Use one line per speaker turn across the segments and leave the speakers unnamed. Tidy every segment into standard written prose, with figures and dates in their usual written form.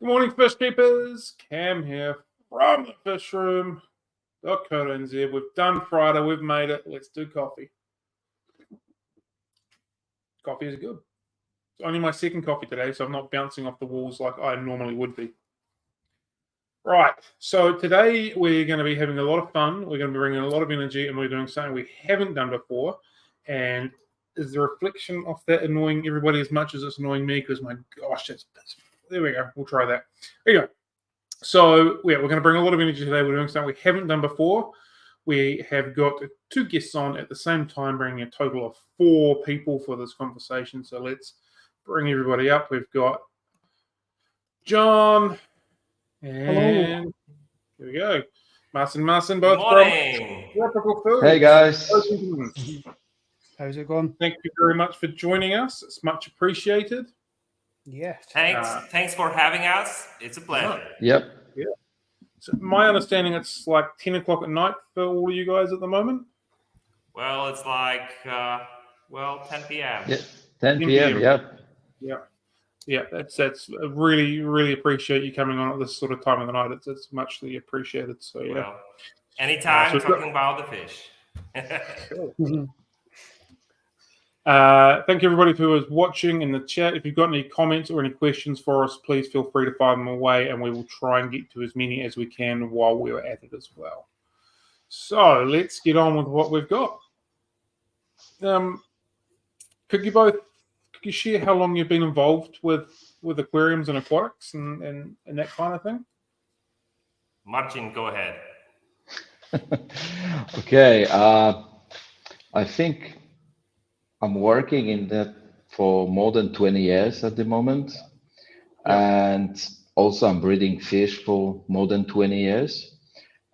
Good morning, fish keepers. Cam here from the fish room.co.nz. We've done Friday. We've made it. Let's do coffee. Coffee is good. It's only my second coffee today, so I'm not bouncing off the walls like I normally would be. Right. So today we're going to be having a lot of fun. We're going to be bringing a lot of energy, and we're doing something we haven't done before. And is the reflection of that annoying everybody as much as it's annoying me? Because my gosh, there we go. We'll try that. There you go. So we're going to bring a lot of energy today. We're doing something we haven't done before. We have got two guests on at the same time, bringing a total of 4 people for this conversation. So let's bring everybody up. We've got John and here we go. Marcin Marcin, both from Tropical Food.
Hey guys.
How's it going?
Thank you very much for joining us. It's much appreciated.
Yeah.
Thanks for having us. It's a pleasure.
Yep.
Yeah. So my understanding, it's like 10 o'clock at night for all of you guys at the moment.
Well, it's like 10 p.m.
Yeah, 10 p.m. Yep.
Yeah. That's really, really appreciate you coming on at this sort of time of the night. It's muchly appreciated. So yeah.
Well, anytime talking about the fish.
Cool. Thank you everybody who is watching in the chat. If you've got any comments or any questions for us, please feel free to fire them away, and we will try and get to as many as we can while we're at it as well. So let's get on with what we've got. Could you share how long you've been involved with aquariums and aquatics and that kind of thing?
Marcin, go ahead.
Okay. I think I'm working in that for more than 20 years at the moment. And also I'm breeding fish for more than 20 years.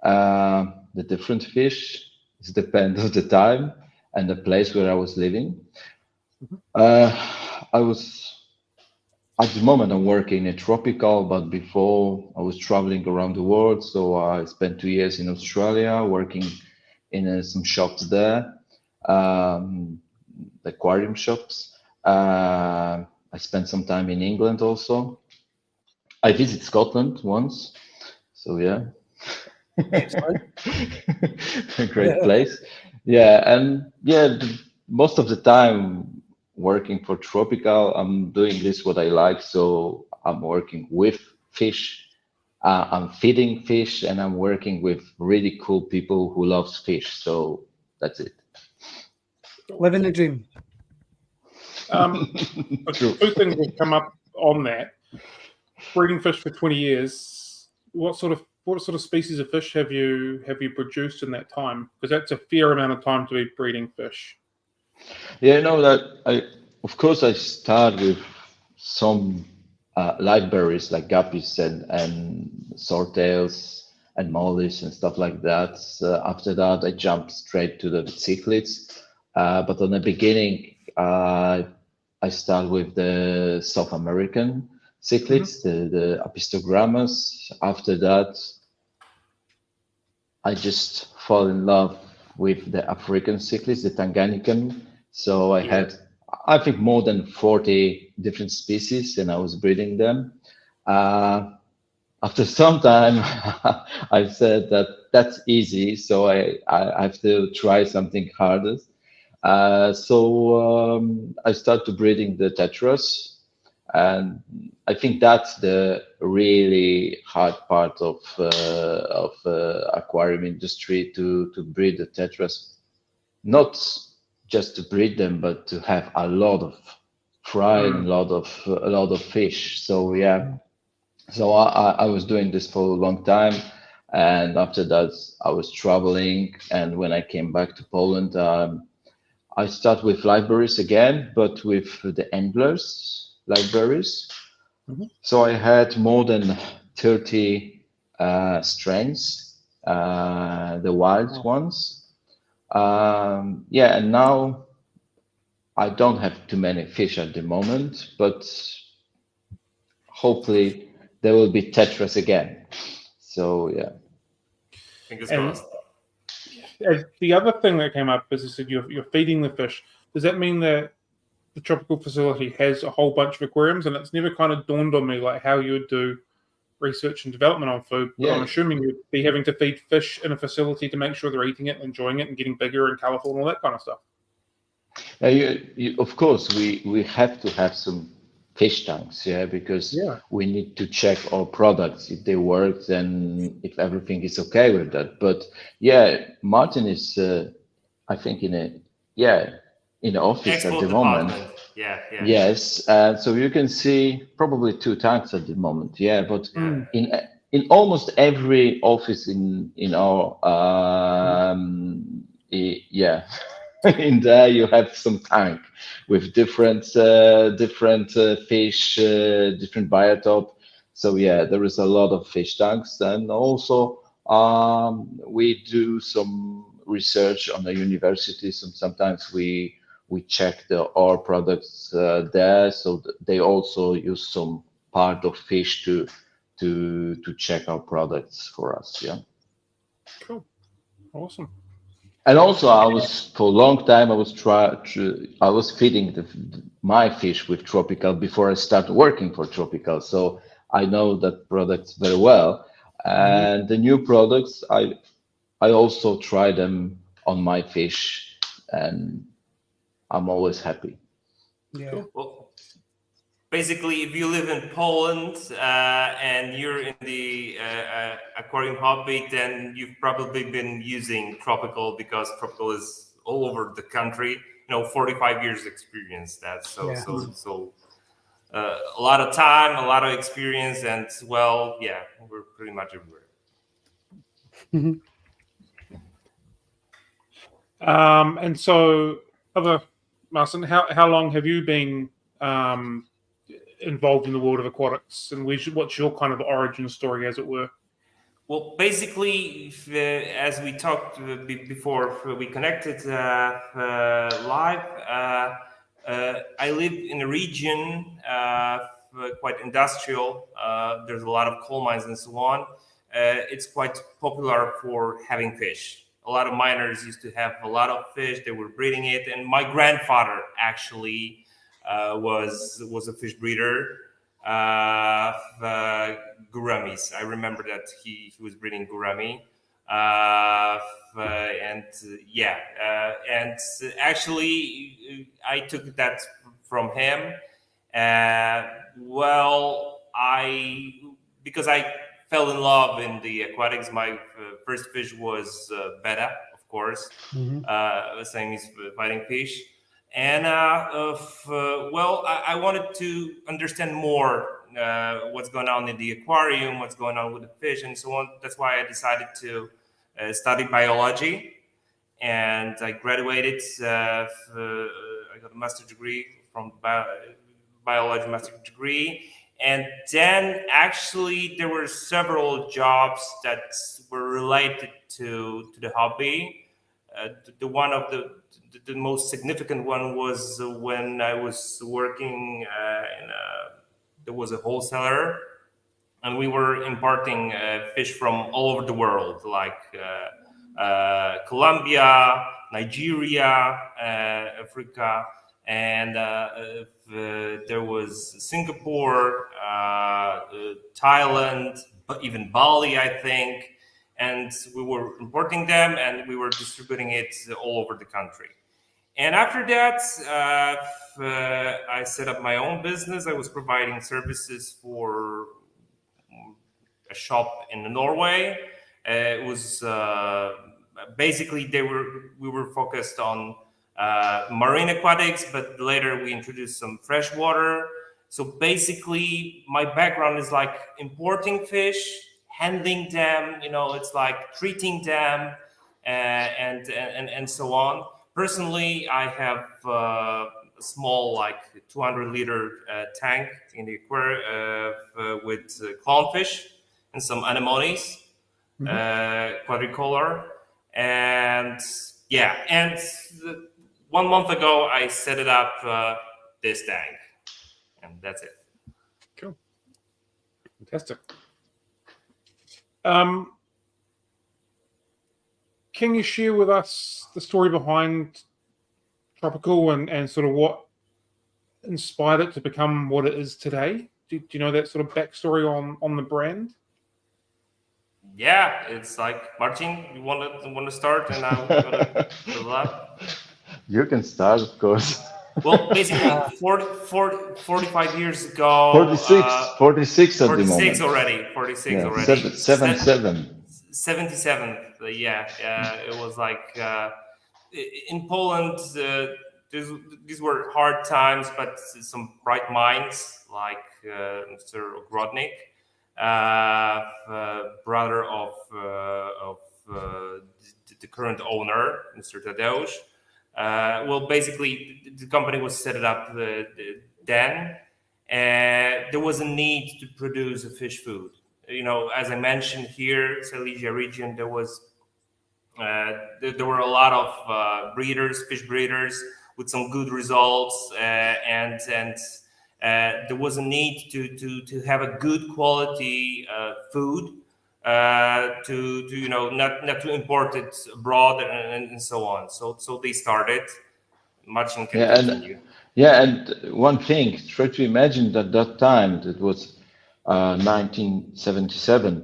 The different fish, it depends on the time and the place where I was living. At the moment I'm working in tropical, but before I was traveling around the world. So I spent 2 years in Australia working in some shops there. Aquarium shops. I spent some time in England also. I visited Scotland once, so yeah. A great place. Yeah, and yeah, most of the time working for tropical, I'm doing this what I like. So I'm working with fish, I'm feeding fish, and I'm working with really cool people who loves fish. So that's it.
Living the dream.
Two things have come up on that. Breeding fish for 20 years. What sort of species of fish have you produced in that time? Because that's a fair amount of time to be breeding fish.
Yeah, of course I start with some live berries like guppies and swordtails and mollies and stuff like that. After that, I jumped straight to the cichlids. But on the beginning, I start with the South American cichlids, the apistogrammas. After that, I just fall in love with the African cichlids, the Tanganyikan. So I had, I think, more than 40 different species, and I was breeding them. After some time, I said that's easy, so I have to try something harder. So I started breeding the tetras, and I think that's the really hard part of aquarium industry, to breed the tetras, not just to breed them, but to have a lot of fry and a lot of fish. So yeah, so I was doing this for a long time, and after that I was traveling, and when I came back to Poland, I start with libraries again, but with the Anglers libraries. So I had more than 30 strains, the wild ones. Yeah, and now I don't have too many fish at the moment, but hopefully there will be tetras again. So yeah.
Fingers crossed.
The other thing that came up is you said you're feeding the fish. Does that mean that the tropical facility has a whole bunch of aquariums? And it's never kind of dawned on me like how you would do research and development on food, but I'm assuming you'd be having to feed fish in a facility to make sure they're eating it, enjoying it, and getting bigger and colorful and all that kind of stuff.
Of course, we have to have some fish tanks, because we need to check our products if they work and if everything is okay with that. But Martin is, I think, in the office at the moment. Yes, so you can see probably 2 tanks at the moment. But in almost every office in our in there you have some tank with different fish, different biotop. So there is a lot of fish tanks, and also we do some research on the universities, and sometimes we check our products there. So they also use some part of fish to check our products for us.
Cool, awesome.
And also, for a long time I was feeding my fish with Tropical before I started working for Tropical, so I know that products very well. And the new products, I also try them on my fish, and I'm always happy.
Yeah.
Well, basically, if you live in Poland and you're in the aquarium hobby, then you've probably been using Tropical, because Tropical is all over the country. 45 years experience. That's so a lot of time, a lot of experience, and we're pretty much everywhere.
And so, Marcin, how long have you been involved in the world of aquatics, and what's your kind of origin story, as it were?
Well, basically, as we talked before we connected live, I live in a region quite industrial. There's a lot of coal mines and so on. It's quite popular for having fish. A lot of miners used to have a lot of fish. They were breeding it, and my grandfather actually was a fish breeder. Gouramis. I remember that he was breeding gourami, and actually I took that from him. Because I fell in love in the aquatics. My first fish was betta, of course, same as fighting fish. And I wanted to understand more what's going on in the aquarium, what's going on with the fish, and so on. That's why I decided to study biology, and I graduated. I got a master's degree from biology master's degree, and then actually there were several jobs that were related to the hobby. The most significant one was when I was working there was a wholesaler, and we were importing fish from all over the world, like Colombia, Nigeria, Africa, and there was Singapore, Thailand, but even Bali, I think. And we were importing them, and we were distributing it all over the country. And after that, I set up my own business. I was providing services for a shop in Norway. It was basically we were focused on marine aquatics, but later we introduced some freshwater. So basically, my background is like importing fish, handling them. It's like treating them, and so on. Personally, I have a small, like 200-liter tank in the aquarium with clownfish and some anemones, quadricolor, and 1 month ago I set it up this tank, and that's it.
Cool, fantastic. Can you share with us the story behind Tropical and sort of what inspired it to become what it is today? Do you know that sort of backstory on the brand?
Yeah, it's like Marcin, you want to start, and I'm gonna fill up.
You can start, of course.
Well, basically, 45 years ago,
46 at the
46
moment.
already, 46
Yeah,
already.
77.
77th, yeah, it was like in Poland. These were hard times, but some bright minds like Mr. Ogrodnik, brother of the current owner, Mr. Tadeusz. Well, basically, the company was set up then. There was a need to produce a fish food. You know, as I mentioned here, Silesia region, there were a lot of fish breeders with some good results, and there was a need to have a good quality food, to not to import it abroad and so on. So they started. Marcin can
Yeah,
continue.
and one thing, try to imagine that that time, that was 1977,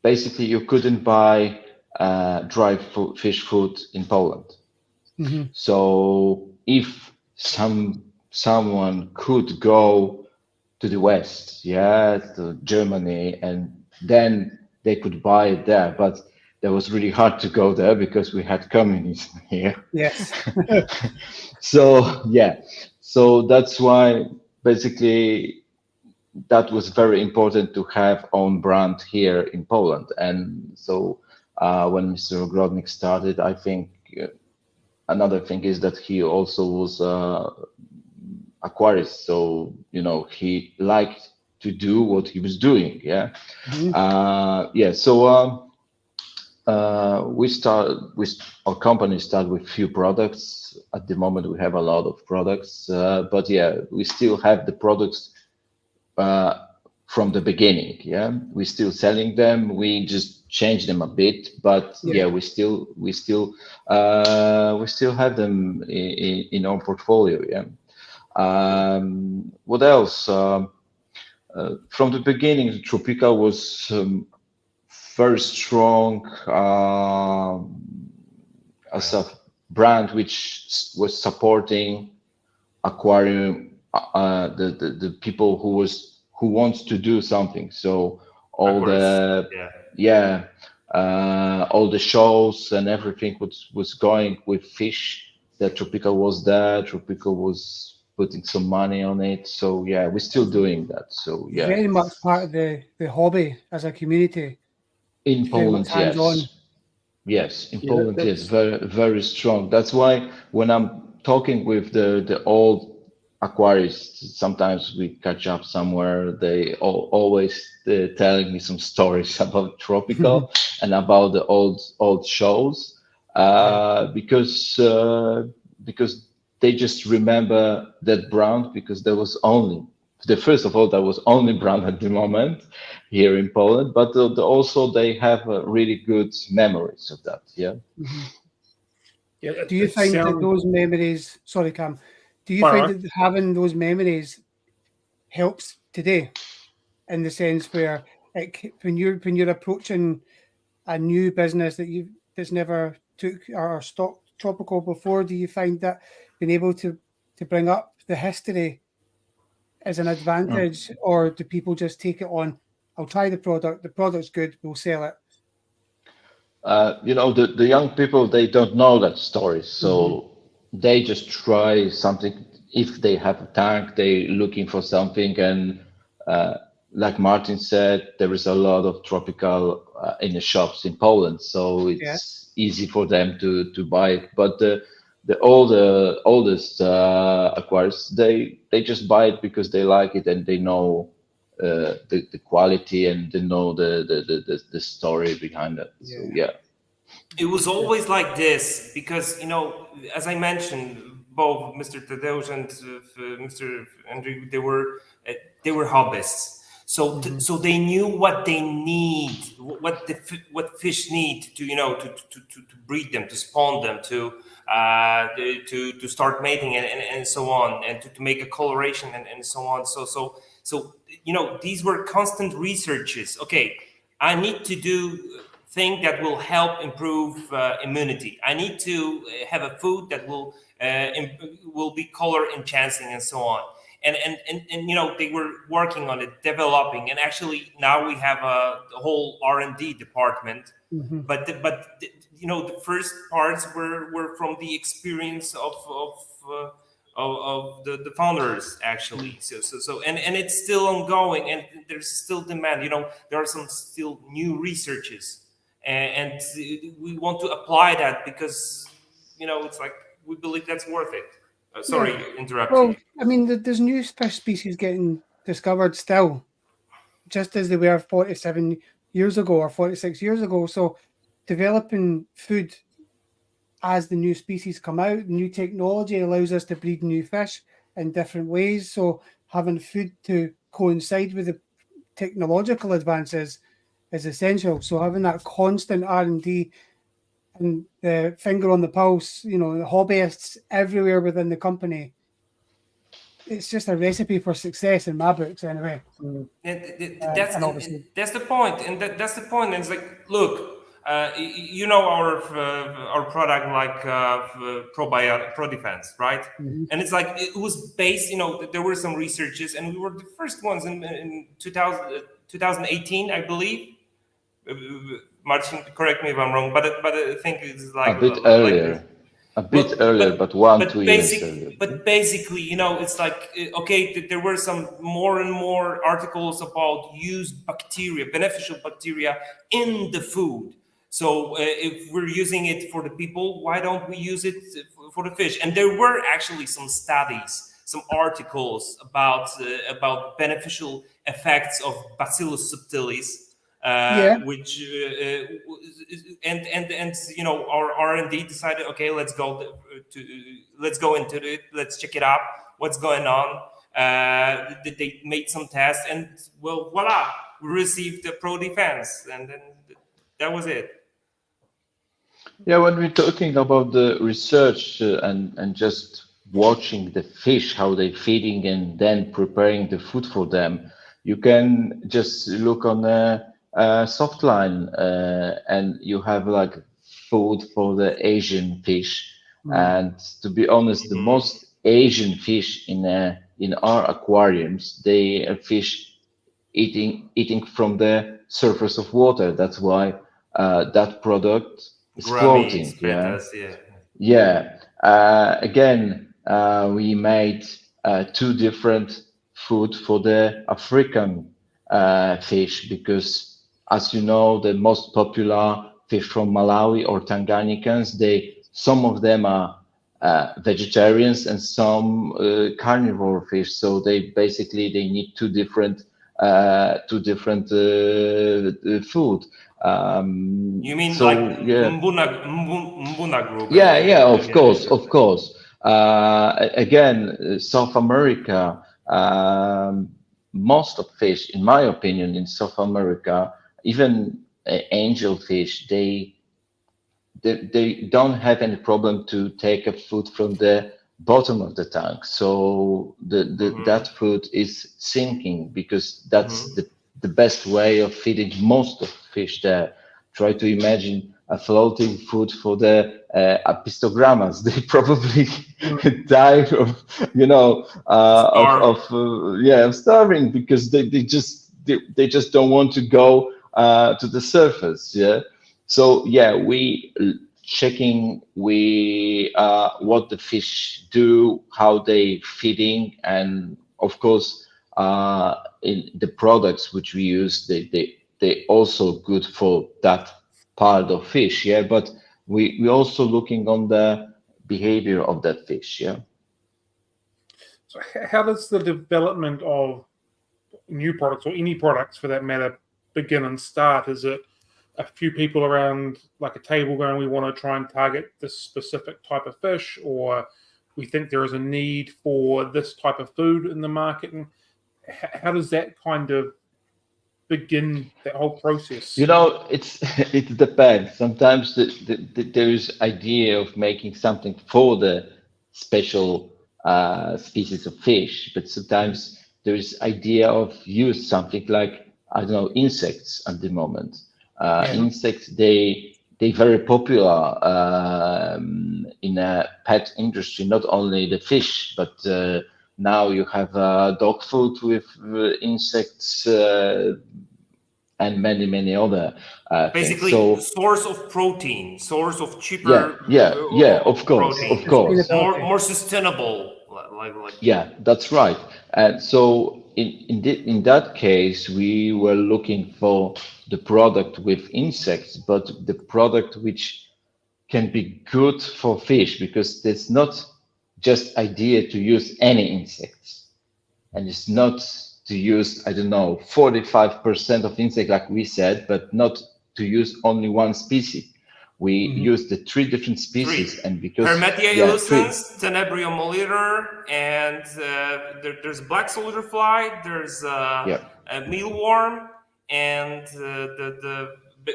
basically you couldn't buy fish food in Poland.
Mm-hmm.
So if someone could go to the West, to Germany, and then they could buy it there, but that was really hard to go there because we had communism here.
Yes.
So that's why basically that was very important to have own brand here in Poland. And so when Mr. Ogrodnik started, I think another thing is that he also was aquarist, so he liked to do what he was doing.
Mhm.
Our company started with few products. At the moment we have a lot of products, but we still have the products from the beginning. We're still selling them, we just change them a bit, but we still have them in our portfolio. What else? From the beginning, Tropical was very strong as a brand which was supporting aquarium, the people who wants to do something. So all all the shows and everything was going with fish. That Tropical was there. Tropical was putting some money on it. So we're still doing that. So
Very much part of the hobby as a community.
In Poland,
hands-on.
Yes, in Poland, yes, very, very strong. That's why when I'm talking with the old aquarists, sometimes we catch up somewhere. They always telling me some stories about Tropical and about the old shows, because they just remember that brand, because there was only first of all, that was only brand at the moment here in Poland, but also they have really good memories of that.
Mm-hmm.
Yeah.
Do you find that those memories? Sorry, Cam. Do you find that having those memories helps today, in the sense where when you're approaching a new business that's never took or stocked Tropical before, do you find that being able to bring up the history as an advantage, or do people just take it on? I'll try the product's good, we'll sell it.
The young people, they don't know that story, so they just try something. If they have a tank, they looking for something, and like Martin said, there is a lot of Tropical in the shops in Poland, so it's easy for them to buy it. But the oldest aquarists, they just buy it because they like it and they know the quality, and they know the story behind it. So
it was always like this, because as I mentioned, both Mr. Tadeusz and Mr. Andrew, they were hobbyists. So so they knew what they need, what fish need to to breed them, to spawn them, to start mating and so on, and to make a coloration and so on. So these were constant researches. Okay, I need to do thing that will help improve immunity. I need to have a food that will be color enhancing and so on. And they were working on it, developing, and actually now we have a whole R&D department. But the first parts were from the experience of the founders actually. So and it's still ongoing, and there's still demand. There are some still new researches, and we want to apply that because it's like we believe that's worth it. Sorry, interrupt
Well,
you.
I mean, there's new fish species getting discovered still, just as they were 47 years ago or 46 years ago. So developing food as the new species come out, new technology allows us to breed new fish in different ways. So having food to coincide with the technological advances is essential. So having that constant R&D and the finger on the pulse, the hobbyists everywhere within the company, it's just a recipe for success in my books, anyway.
That's the point, and that's the point. And it's like, look, our product like Pro Defense, right? And it's like it was based. There were some researches, and we were the first ones in 2018, I believe. Marcin, correct me if I'm wrong, but I think it's like
a bit earlier. But 2 years earlier.
But basically, it's like, okay, there were some more and more articles about used bacteria, beneficial bacteria in the food. So if we're using it for the people, why don't we use it for the fish? And there were actually some studies, some articles about beneficial effects of Bacillus subtilis. Which our R&D decided, okay, let's go into it, let's check it out, what's going on. They made some tests, and well, voila, we received the Pro Defense, and then that was it.
Yeah, when we're talking about the research and just watching the fish, how they're feeding, and then preparing the food for them, you can just look on Softline, and you have like food for the Asian fish. And to be honest, the most Asian fish in our aquariums, they are fish eating from the surface of water. That's why that product is floating. Again, we made 2 different food for the African fish, because as you know, the most popular fish from Malawi or Tanganyikans, some of them are vegetarians and some carnivore fish. So they need 2 different food.
You mean like Mbuna group?
Yeah, of course. Again, South America, most of fish, in my opinion, in South America, even angelfish, they don't have any problem to take up food from the bottom of the tank. So that food is sinking, because that's the best way of feeding most of fish there. Try to imagine a floating food for the apistogrammas. They probably die of starving, because they just don't want to go to the surface. So we checking what the fish do, how they feeding, and of course in the products which we use, they also good for that part of fish. But we also looking on the behavior of that fish.
So how does the development of new products, or any products for that matter, begin and start? Is it a few people around like a table going, we want to try and target this specific type of fish, or we think there is a need for this type of food in the market? And how does that kind of begin that whole process?
You know, it depends. Sometimes there is idea of making something for the special species of fish, but sometimes there is idea of use something like, I don't know, insects at the moment.
Yeah.
Insects, they very popular in a pet industry, not only the fish, but now you have dog food with insects and many other
Basically,
things. So
source of protein, source of cheaper
of course,
protein,
of course.
Sustainability.
more sustainable, like
Yeah, that's right. And so in that case, we were looking for the product with insects, but the product which can be good for fish, because there's not just idea to use any insects, and it's not to use, I don't know, 45% of insect like we said, but not to use only one species. We use the three different species,
three.
and because
Hermetia
three.
illustrans, Tenebrio molitor, and there's black soldier fly, there's a mealworm, and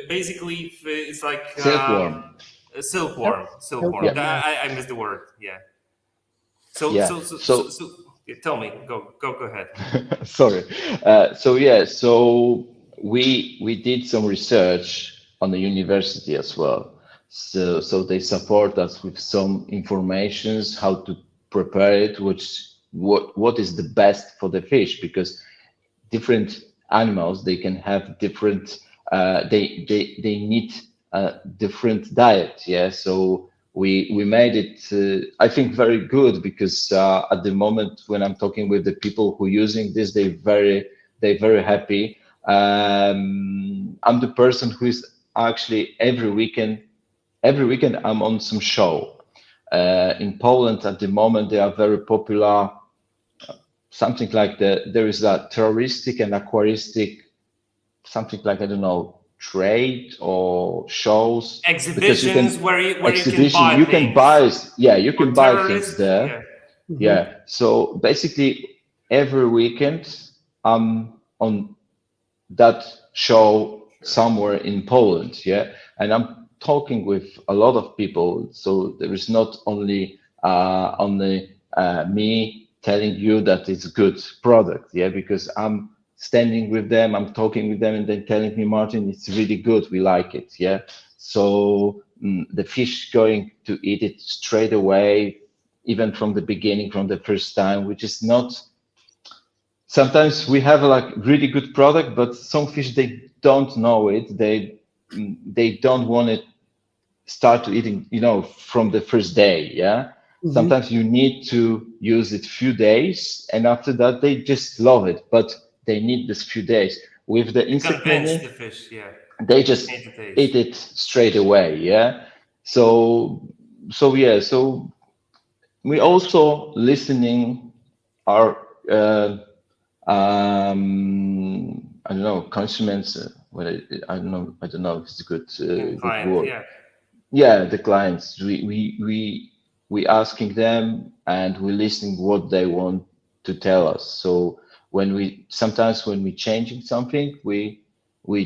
basically it's like
Silkworm.
silkworm.
Silkworm, yeah.
I missed the word. Yeah. So tell me. Go ahead.
Sorry. So we did some research on the university as well. So they support us with some informations how to prepare it, what is the best for the fish, because different animals, they can have different they need a different diet. Yeah. So we made it I think very good, because at the moment when I'm talking with the people who using this, they're very happy. I'm the person who is actually every weekend I'm on some show in Poland. At the moment they are very popular, something like there is a touristic and aquaristic, something like, I don't know, trade or shows,
Exhibitions where you
can buy you can buy things there.
Mhm.
So basically every weekend I'm on that show somewhere in Poland, and I'm talking with a lot of people. So there is not only me telling you that it's good product, because I'm standing with them, I'm talking with them, and they're telling me, Martin, it's really good, we like it, So the fish going to eat it straight away, even from the beginning, from the first time, which is not. Sometimes we have like really good product, but some fish, they don't know it. They don't want to start to eating, from the first day. Sometimes you need to use it few days, and after that they just love it. But they need this few days. With the insect
convince the fish.
they just eat it straight away. So we also listening our I don't know, consumers. I don't know if it's a good word. The clients. We asking them, and we listening what they want to tell us. So sometimes when we changing something, we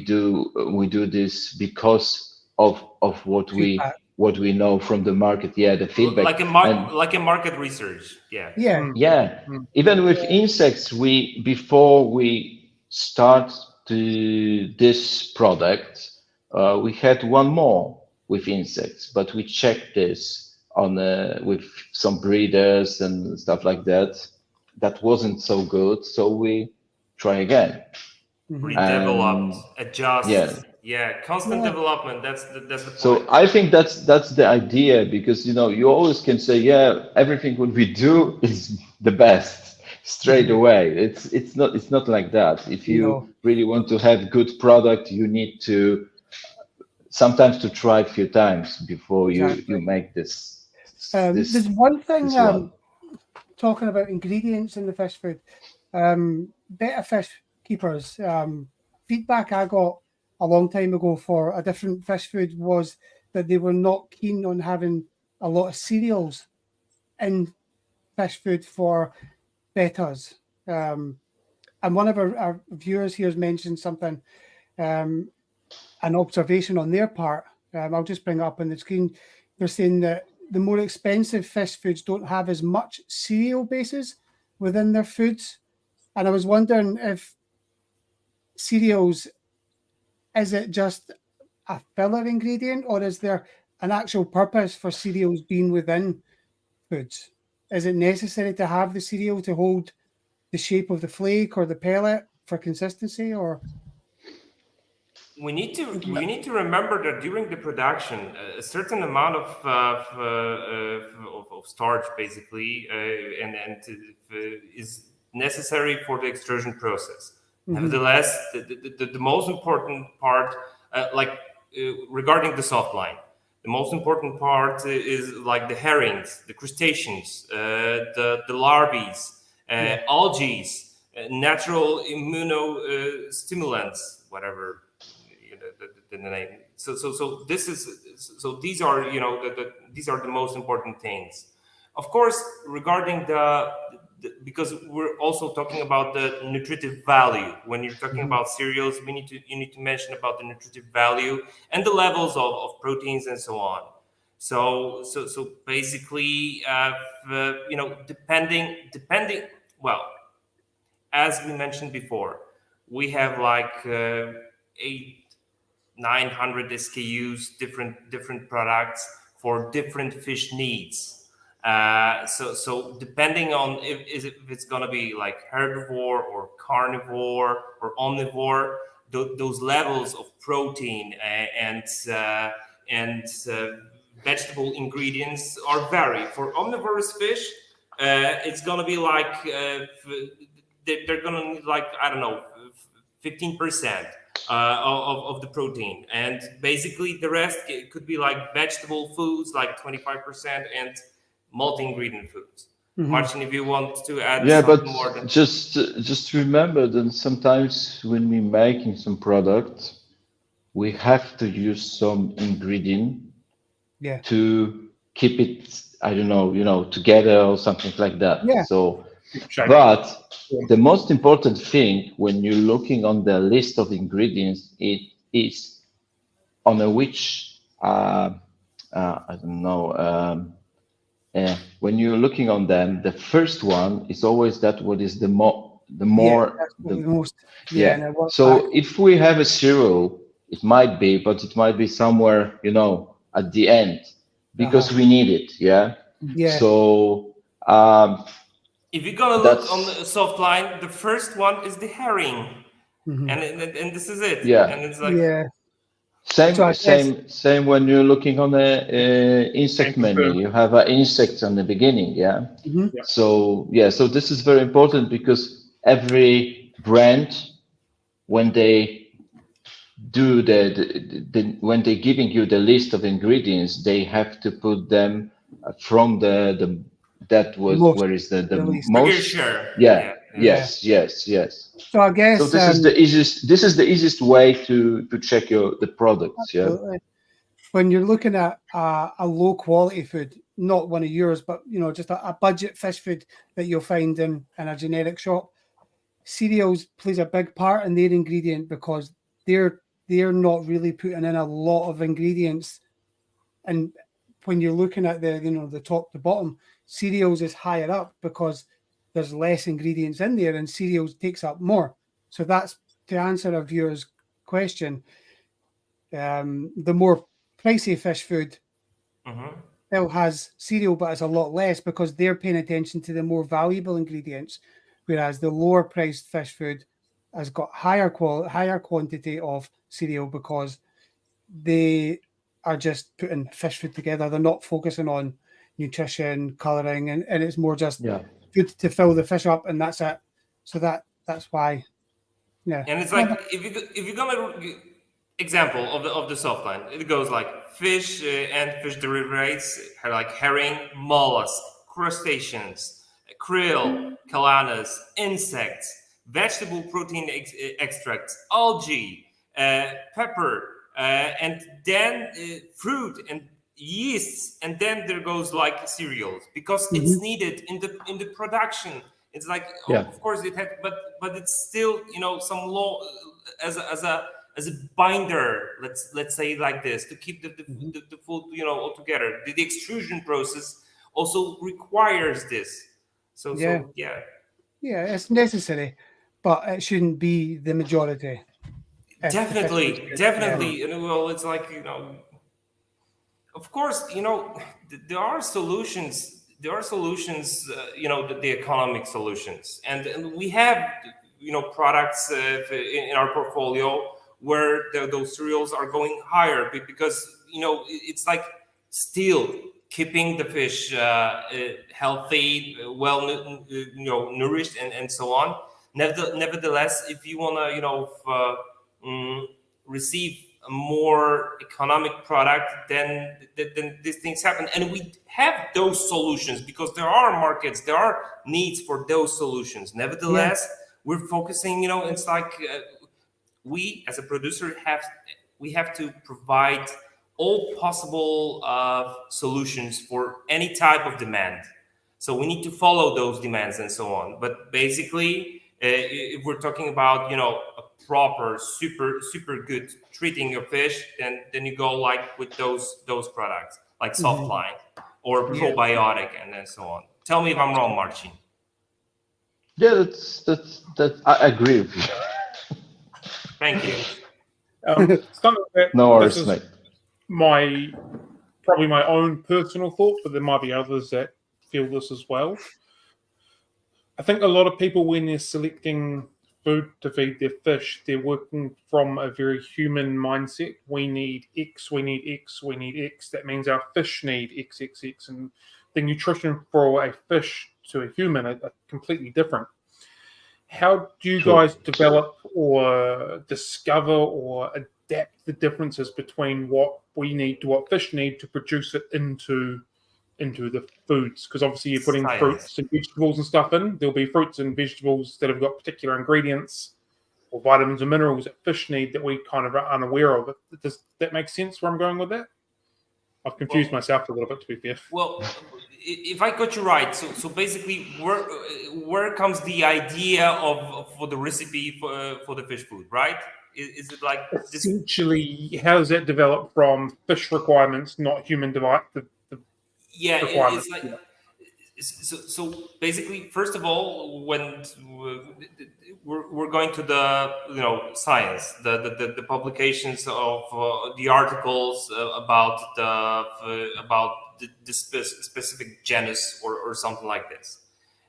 do this because of what
Feedback.
we know from the market. The feedback,
like a market research.
Yeah.
Even with insects, before we start this product, we had one more with insects, but we checked this on with some breeders and stuff like that. That wasn't so good, so we try again.
Redeveloped, adjust. Constant
Yeah.
development. That's the point.
So I think that's the idea, because you always can say, everything what we do is the best straight away. It's not like that. If you really want to have good product, you need to sometimes to try a few times before you make this.
There's one thing talking about ingredients in the fish food. Better Fish Keepers. Feedback I got a long time ago for a different fish food was that they were not keen on having a lot of cereals in fish food for bettas. and one of our viewers here has mentioned something, an observation on their part. I'll just bring it up on the screen. They're saying that the more expensive fish foods don't have as much cereal bases within their foods. And I was wondering if cereals, is it just a filler ingredient, or is there an actual purpose for cereals being within foods? Is it necessary to have the cereal to hold the shape of the flake or the pellet for consistency, or?
We need to remember that during the production, a certain amount of starch, basically, is necessary for the extrusion process. Nevertheless, the most important part, regarding the soft line, the most important part is like the herrings, the crustaceans, the larvae, algae, natural immunostimulants, whatever the name. So these are these are the most important things. Of course, regarding because we're also talking about the nutritive value. When you're talking about cereals, you need to mention about the nutritive value and the levels of proteins and so on. So basically, depending. Well, as we mentioned before, we have like 900 SKUs, different products for different fish needs. So depending on if it's gonna be like herbivore or carnivore or omnivore, those levels of protein and vegetable ingredients are vary. For omnivorous fish, it's gonna be like they're gonna need like 15%. Of the protein, and basically the rest could be like vegetable foods, like 25%, and multi-ingredient foods. Marcin, if you want to add something more.
Just remember that sometimes when we're making some product, we have to use some ingredient to keep it, together or something like that. So, but the most important thing when you're looking on the list of ingredients, it is on which when you're looking on them, the first one is always that what is the most. So if we have a cereal, it might be, but it might be somewhere at the end because we need it. So
if you're gonna look on the soft line, the first one is the herring, and this is it. And it's like
same when you're looking on the insect menu. You have insects on the beginning. So so this is very important because every brand, when they do when they're giving you the list of ingredients, they have to put them from where is the most
sure.
Yes.
So I guess
this is the easiest way to check the products.
Absolutely. When you're looking at a low quality food, not one of yours, but just a budget fish food that you'll find in a generic shop, cereals plays a big part in their ingredient because they're not really putting in a lot of ingredients. And when you're looking at the top to bottom, cereals is higher up because there's less ingredients in there, and cereals takes up more. So that's to answer a viewer's question. The more pricey fish food still has cereal, but it's a lot less because they're paying attention to the more valuable ingredients, whereas the lower priced fish food has got higher quantity of cereal because they are just putting fish food together. They're not focusing on nutrition, colouring, and it's more just food to fill the fish up, and that's it. So that's why. Yeah.
And it's like if you're gonna example of the soft line, it goes like fish and fish derivatives like herring, mollusk, crustaceans, krill, calanus, insects, vegetable protein extracts, algae, pepper, and then fruit and yeasts, and then there goes like cereals because it's needed in the production. It's like,
Yeah.
of course it had, but it's still, some law as a binder. Let's say it like this, to keep the food, all together. The extrusion process also requires this. So yeah.
Yeah, it's necessary, but it shouldn't be the majority. if the fish is good.
Definitely. And well, it's like, of course, there are solutions. There are solutions, the economic solutions, and we have, products in our portfolio where those cereals are going higher because it's like still keeping the fish healthy, well, nourished, and so on. Nevertheless, if you want to, receive a more economic product, then these things happen, and we have those solutions because there are markets, there are needs for those solutions. Nevertheless, we're focusing. It's like we as a producer have to provide all possible solutions for any type of demand. So we need to follow those demands and so on. But basically, if we're talking about a proper super good treating your fish, then you go like with those products like Softline or probiotic and then so on. Tell me if I'm wrong, Marcin.
Yeah, that's I agree with you.
Thank you.
Something that
No worries,
this is
mate.
probably my own personal thought, but there might be others that feel this as well. I think a lot of people, when they're selecting food to feed their fish, they're working from a very human mindset. We need X, we need X, we need X. That means our fish need XXX, and the nutrition for a fish to a human are completely different. How do you guys develop or discover or adapt the differences between what we need to what fish need to produce it into the foods? Because obviously you're putting fruits and vegetables and stuff in. There'll be fruits and vegetables that have got particular ingredients or vitamins and minerals that fish need that we kind of are unaware of. Does that make sense where I'm going with that? I've confused myself a little bit, to be fair.
Well, if I got you right, so basically, where comes the idea of for the recipe for the fish food, right? Is it like
essentially how does that develop from fish requirements, not human requirements?
It's like so basically, first of all, when we're going to the science, the publications of the articles about the specific genus or something like this.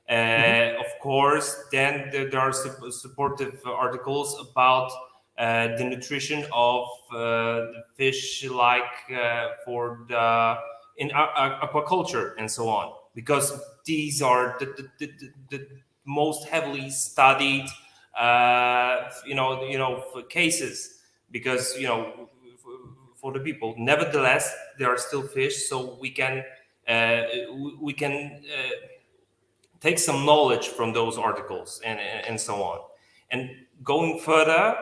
Of course, then there are supportive articles about the nutrition of the fish, like for the in aquaculture and so on, because these are the most heavily studied cases, because for the people. Nevertheless, there are still fish, so we can take some knowledge from those articles and so on. And going further,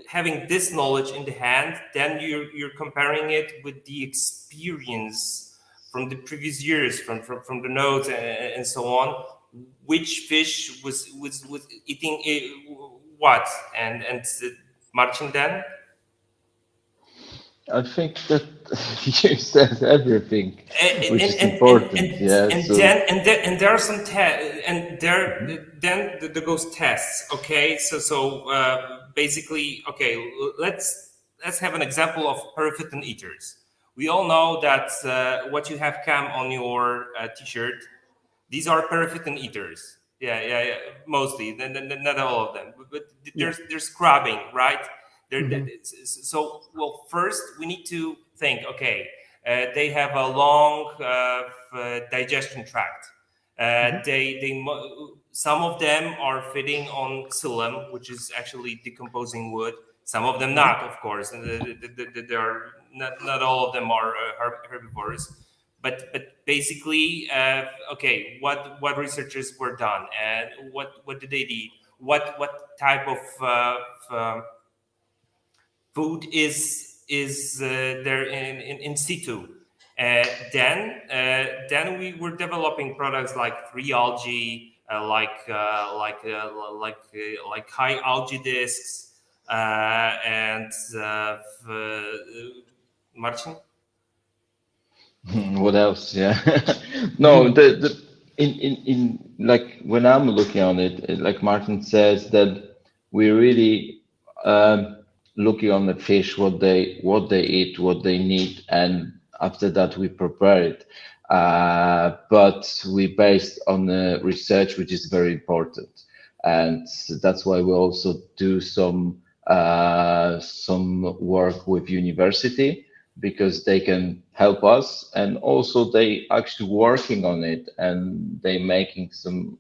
having this knowledge in the hand, then you're comparing it with the experience from the previous years, from the notes and so on. Which fish was eating what? And Marcin, then?
I think that you said everything, which is important.
And there are some then there goes tests. Okay, so basically, okay, let's have an example of periphyton eaters. We all know that what you have, Cam, on your t-shirt, these are periphyton eaters. Yeah, mostly. Not all of them, but there's crabbing, right? So, well, first we need to think, okay, they have a long digestion tract. Some of them are feeding on xylem, which is actually decomposing wood. Some of them not, of course. There are not all of them are herbivores. But basically, okay, what researchers were done, and what did they eat? What type of food is there in situ? Then we were developing products like free algae, like high algae discs, and Marcin.
What else? Yeah. No, the in like when I'm looking on it, like Martin says, that we really looking on the fish, what they eat, what they need, and after that we prepare it. But we based on the research, which is very important, and that's why we also do some work with university, because they can help us, and also they actually working on it, and they making some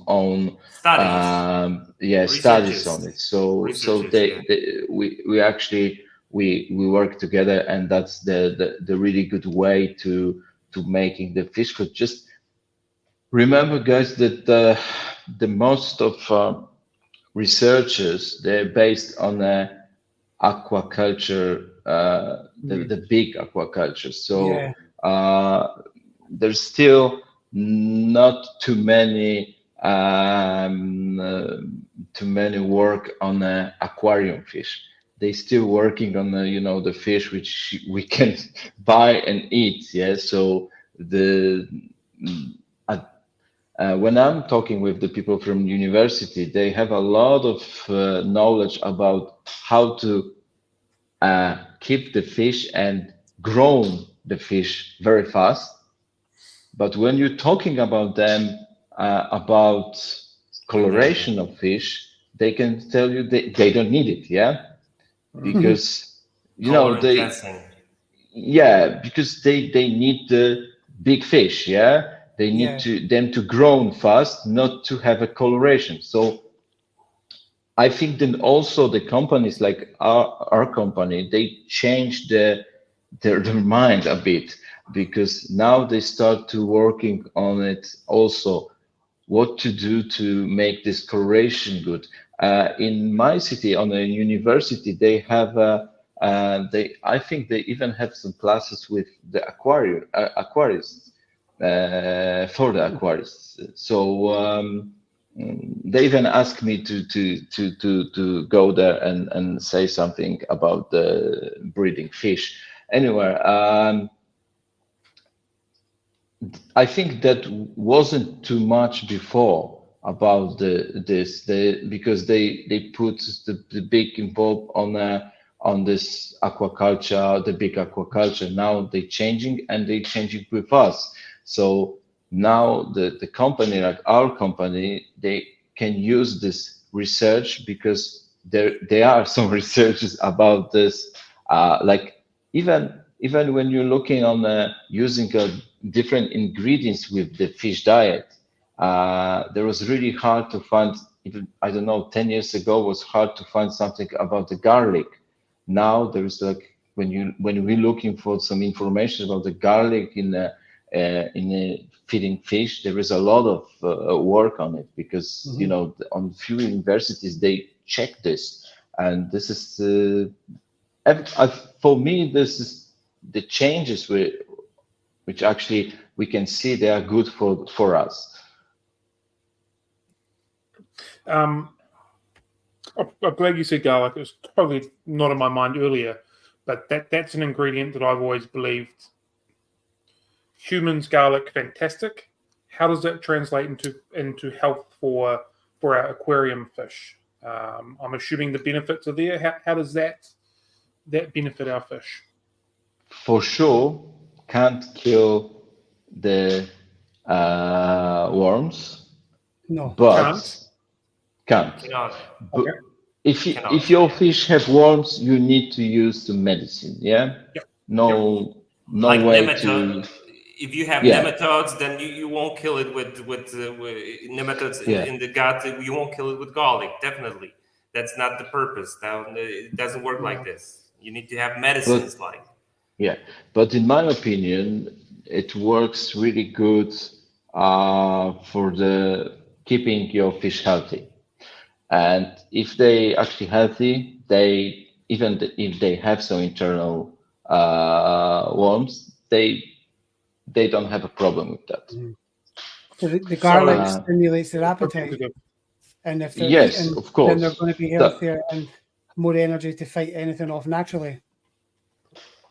own
Studies.
studies on it. So
Researchers,
we actually we work together, and that's the really good way to making the fish food. Just remember, guys, that the most of researchers, they're based on aquaculture, the big aquaculture. So there's still not too many work on aquarium fish. They still working on the fish which we can buy and eat. Yeah. So when I'm talking with the people from university, they have a lot of knowledge about how to keep the fish and grow the fish very fast. But when you're talking about them about coloration of fish, they can tell you they don't need it, yeah, because because they need the big fish, yeah. They need them to grow fast, not to have a coloration. So I think then also the companies like our company, they changed their mind a bit, because now they start to working on it also, what to do to make this coloration good. In my city, on a university, they have I think they even have some classes with the aquarists for the aquarists. So they even asked me to go there and say something about the breeding fish. Anyway, I think that wasn't too much before about this, because they put the big involved on this aquaculture, the big aquaculture. Now they changing, and they changing with us. So now the company, like our company, they can use this research, because there are some researches about this. Like even when you're looking on using different ingredients with the fish diet, there was really hard to find. Even, I don't know, 10 years ago was hard to find something about the garlic. Now there is, like, when we're looking for some information about the garlic in feeding fish, there is a lot of work on it, because on few universities they check this, and this is for me, this is the changes which actually we can see they are good for us.
I'm glad you said garlic. It was totally not in my mind earlier, but that's an ingredient that I've always believed. Humans, garlic, fantastic. How does that translate into health for our aquarium fish? I'm assuming the benefits are there. How does that benefit our fish?
For sure, can't kill the worms.
No,
but can't. But
Okay.
if your fish have worms, you need to use the medicine. Yeah.
Yep.
No
like
way
nematode. If you have nematodes, then you won't kill it with nematodes in the gut. You won't kill it with garlic. Definitely, that's not the purpose. Now, it doesn't work like this. You need to have medicines
but in my opinion, it works really good for the keeping your fish healthy. And if they actually healthy, even if they have some internal worms, they don't have a problem with that.
So the garlic
So,
stimulates their appetite, and if they're
yes,
eating,
of course.
then they're going to be healthier and more energy to fight anything off naturally.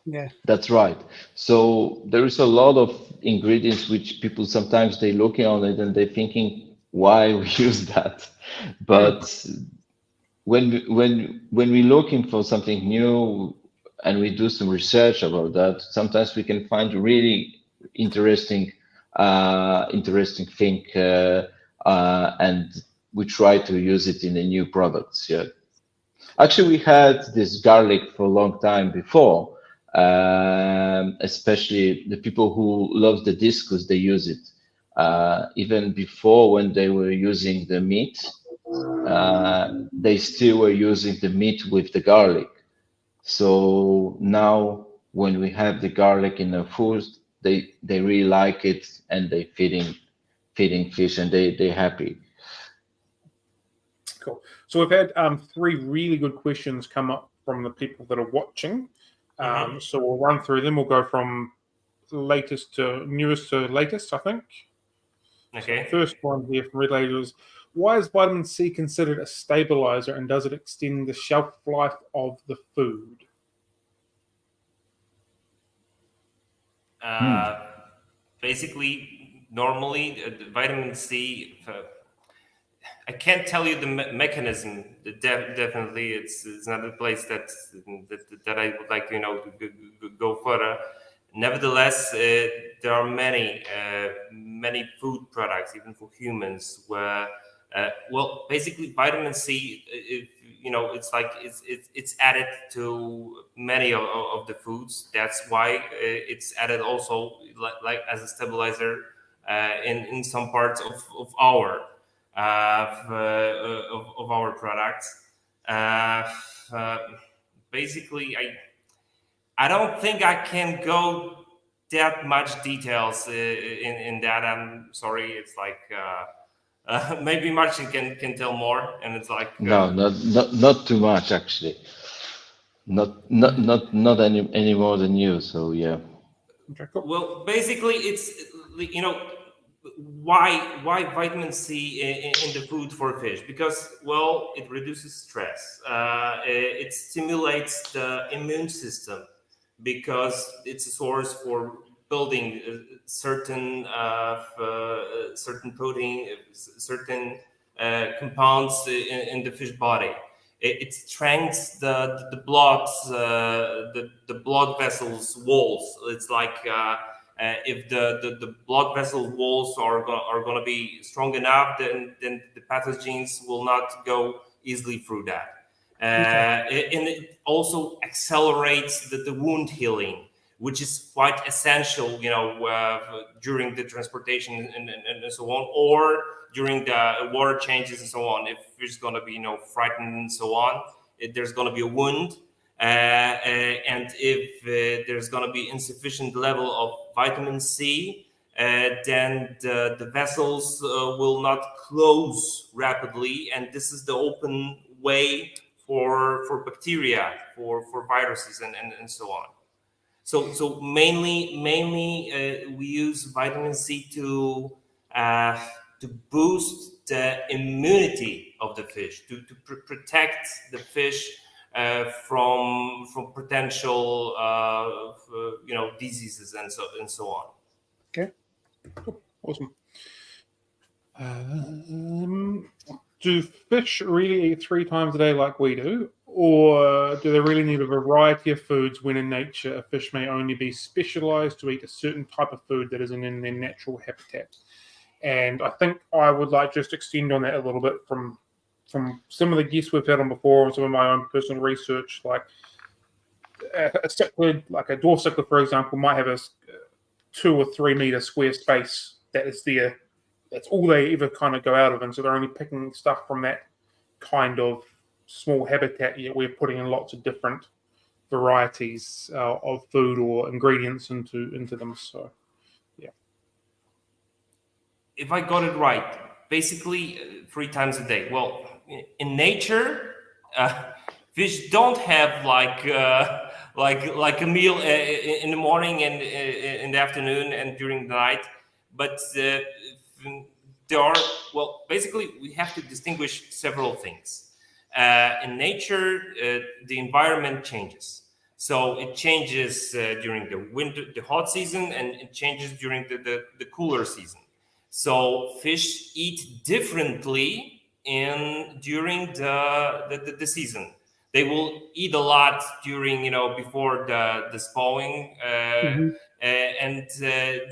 Yeah,
That's right. So there is a lot of ingredients which people sometimes they looking on it and they're thinking why we use that. But when we're looking for something new and we do some research about that, sometimes we can find really interesting thing, and we try to use it in the new products. Yeah. Actually, we had this garlic for a long time before, especially the people who love the discus, they use it. Even before, when they were using the meat, they still were using the meat with the garlic. So now, when we have the garlic in the food, they really like it, and they feeding fish, and they're happy.
Cool. So we've had 3 really good questions come up from the people that are watching. So we'll run through them. We'll go from latest to newest to latest, I think.
Okay.
So first one here from Red Lady is, why is vitamin C considered a stabilizer, and does it extend the shelf life of the food?
Basically, normally vitamin C. I can't tell you the mechanism. Definitely, it's not a place that I would like to go further. Nevertheless, there are many food products, even for humans, where basically vitamin C, it's added to many of the foods. That's why it's added also like as a stabilizer in some parts of our products. Basically, I don't think I can go that much details in that. I'm sorry. It's like maybe Marcin can tell more, and it's like
No, not too much actually. Not any more than you. So yeah.
Okay, cool.
Well, basically, it's why vitamin C in the food for fish, because it reduces stress, it stimulates the immune system, because it's a source for building certain protein, certain compounds in the fish body. It strengthens the blood vessels walls. It's like if the blood vessel walls are going to be strong enough, then the pathogens will not go easily through that. And it also accelerates the wound healing, which is quite essential, during the transportation and so on, or during the water changes and so on. If fish is going to be, frightened and so on, there's going to be a wound. And if there's going to be insufficient level of vitamin C, then the vessels will not close rapidly, and this is the open way for bacteria, for viruses and so on. So mainly we use vitamin C to boost the immunity of the fish, to protect the fish from potential diseases and so on.
Okay, cool. Awesome. Do fish really eat 3 times a day like we do, or do they really need a variety of foods when in nature a fish may only be specialized to eat a certain type of food that isn't in their natural habitat? And I think I would like just extend on that a little bit from some of the guests we've had on before and some of my own personal research. Like a cichlid, like a dwarf cichlid, for example, might have a 2 or 3 meter square space that is there. That's all they ever kind of go out of, and so they're only picking stuff from that kind of small habitat. Yet we're putting in lots of different varieties of food or ingredients into them. So, yeah.
If I got it right, basically 3 times a day. Well, in nature, fish don't have like like a meal in the morning and in the afternoon and during the night. But there are, well, basically we have to distinguish several things. In nature, the environment changes. So it changes during the winter, the hot season, and it changes during the cooler season. So fish eat differently during the season. They will eat a lot during, before the spawning, and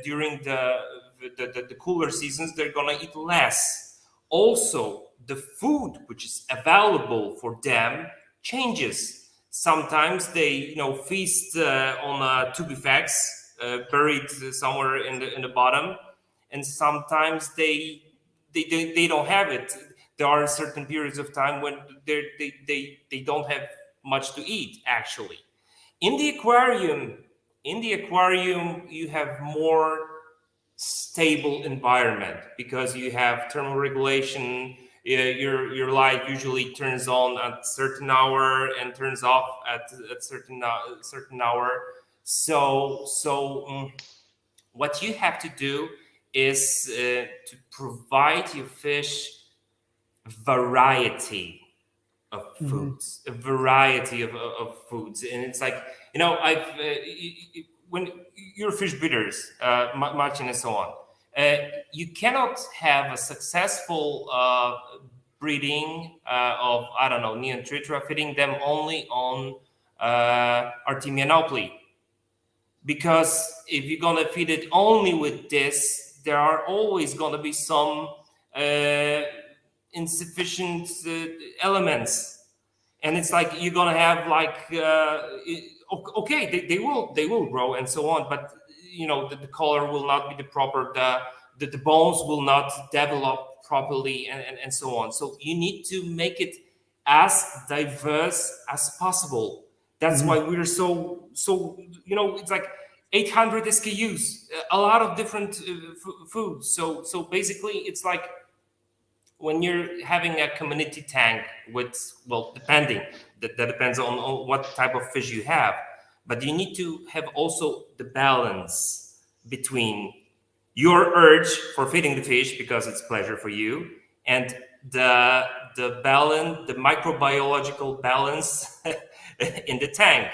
during the cooler seasons, they're gonna eat less. Also, the food which is available for them changes. Sometimes they, feast on tubifex buried somewhere in the bottom, and sometimes they don't have it. There are certain periods of time when they don't have much to eat. Actually, in the aquarium, you have more stable environment because you have thermal regulation. Your light usually turns on at certain hour and turns off at certain hour. So what you have to do is to provide your fish variety of foods, a variety of foods. And it's like, when you're fish breeders, Marcin and so on, you cannot have a successful breeding of, I don't know, neon tritra, feeding them only on Artemia naupli. Because if you're gonna feed it only with this, there are always gonna be some insufficient elements, and it's like you're gonna have like okay, they will grow and so on, but the color will not be the proper, the bones will not develop properly, and so on. So you need to make it as diverse as possible. That's why we're so it's like 800 SKUs, a lot of different foods. So basically, it's like when you're having a community tank with, well, that depends on what type of fish you have, but you need to have also the balance between your urge for feeding the fish because it's pleasure for you, and the balance, the microbiological balance in the tank.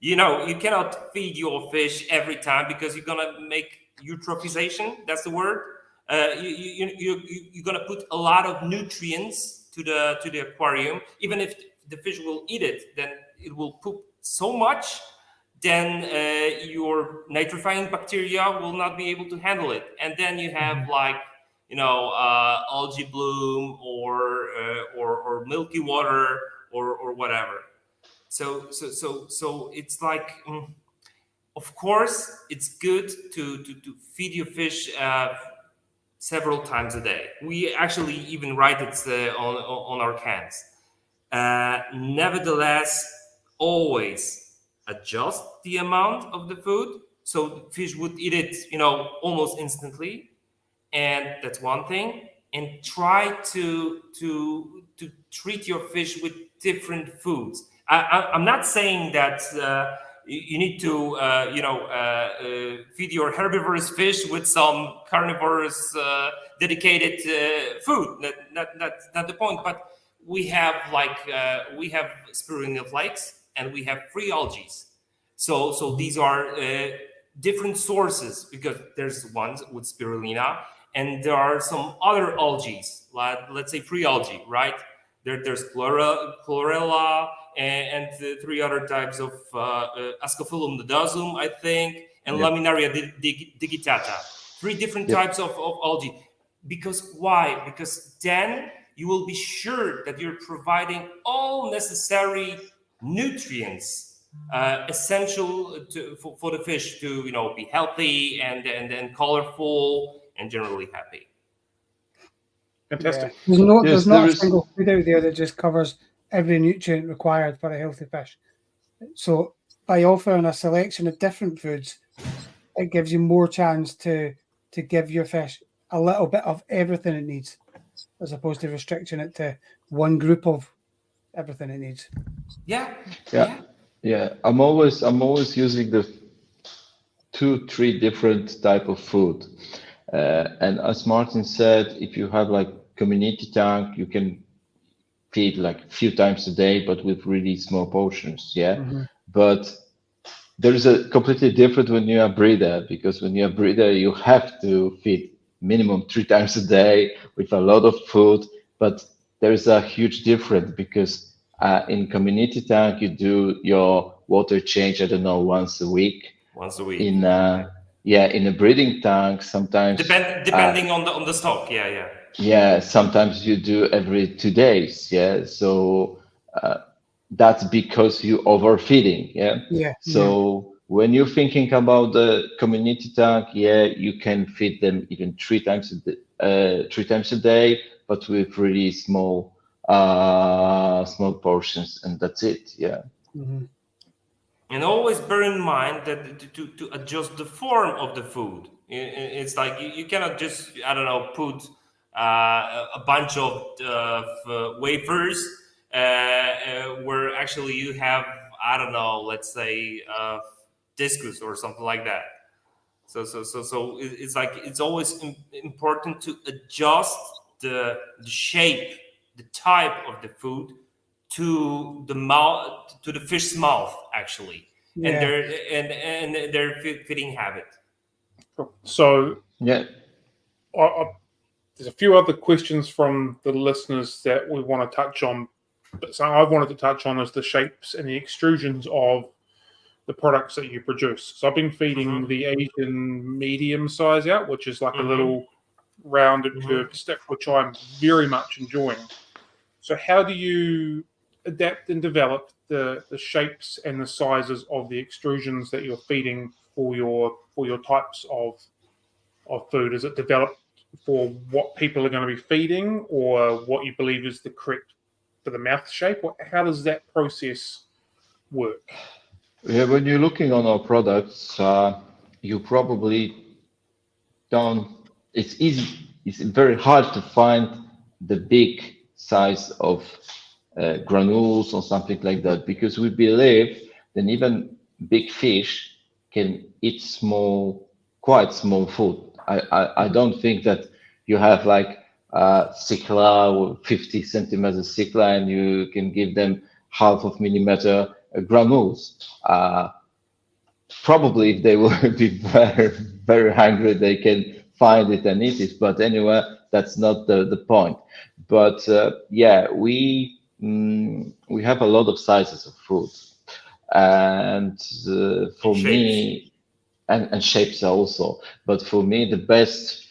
You cannot feed your fish every time because you're gonna make eutrophisation. That's the word. You're gonna put a lot of nutrients to the aquarium. Even if the fish will eat it, then it will poop so much, then your nitrifying bacteria will not be able to handle it, and then you have like algae bloom or milky water or whatever. So it's like, of course, it's good to feed your fish several times a day. We actually even write it on our cans. Nevertheless, always adjust the amount of the food so the fish would eat it, almost instantly, and that's one thing. And try to treat your fish with different foods. I'm not saying that you need to feed your herbivorous fish with some carnivorous dedicated food. That's not the point. But we have we have spirulina flakes and we have free algae. So these are different sources, because there's ones with spirulina and there are some other algae, like let's say free algae, right? There's chlorella and three other types of Ascophyllum nodosum, I think, and Laminaria digitata. Three different types of algae. Because why? Because then you will be sure that you're providing all necessary nutrients essential for the fish to be healthy and colorful and generally happy.
Fantastic.
Yeah. There's not a single food out there that just covers every nutrient required for a healthy fish. So by offering a selection of different foods, it gives you more chance to give your fish a little bit of everything it needs, as opposed to restricting it to one group of everything it needs.
Yeah.
Yeah, I'm always using the 2, 3 different type of food. And as Martin said, if you have like community tank, you can feed like few times a day, but with really small portions. Yeah.
Mhm.
But there is a completely different when you're a breeder, because when you're a breeder, you have to feed minimum 3 times a day with a lot of food. But there is a huge difference because in community tank, you do your water change, I don't know, once a week.
once a week.
In yeah, in a breeding tank, sometimes
Depending on the stock. Yeah.
yeah, sometimes you do every 2 days. Yeah, so that's because you overfeeding. Yeah,
Yeah, yeah.
so when you're thinking about the community tank, yeah, you can feed them even 3 times a day, 3 times a day, but with really small portions, and that's it. Yeah.
Mhm.
And always bear in mind that to adjust the form of the food, it's like you cannot just, I don't know, put a bunch of wafers where actually you have, I don't know, let's say discus or something like that. So it's like it's always important to adjust the shape, the type of the food to the mouth, to the fish's mouth actually, and
Yeah.
their feeding habit.
So
Yeah.
there's a few other questions from the listeners that we want to touch on, but something I've wanted to touch on is the shapes and the extrusions of the products that you produce. So I've been feeding the Asian medium size out, which is like a little rounded curved stick, which I'm very much enjoying. So how do you adapt and develop the shapes and the sizes of the extrusions that you're feeding for your types of food? Is it developed for what people are going to be feeding, or what you believe is the correct for the mouth shape? How does that process work?
Yeah, when you're looking on our products, you probably don't, it's easy, it's very hard to find the big size of granules or something like that, because we believe that even big fish can eat quite small food. I don't think that you have like cicla or 50 centimeters cicla and you can give them half of millimeter granules. Probably if they will be very hungry, they can find it and eat it. But anyway, that's not the point. But yeah, we have a lot of sizes of food, and for
Shapes.
me, and shapes also. But for me, the best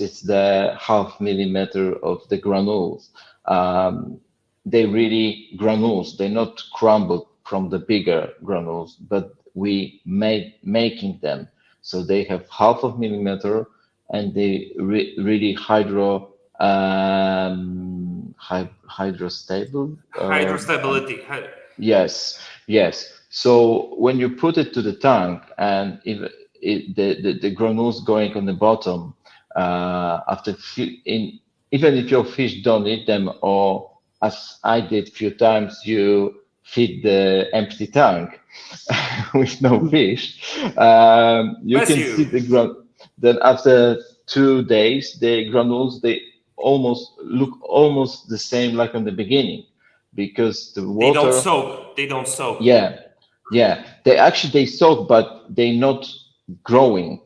is the half millimeter of the granules. They really granules. They're not crumbled from the bigger granules, but we making them. So they have half of millimeter, and they really hydrostable.
Hydrostability.
Yes, yes. So when you put it to the tank, and if the granules going on the bottom, even if your fish don't eat them, or as I did few times, you feed the empty tank with no fish, you
Bless
can see
you.
the then after 2 days, the granules, they look almost the same like on the beginning, because the
They don't
water.
soak. They don't soak.
Yeah, yeah. They soak, but they not growing,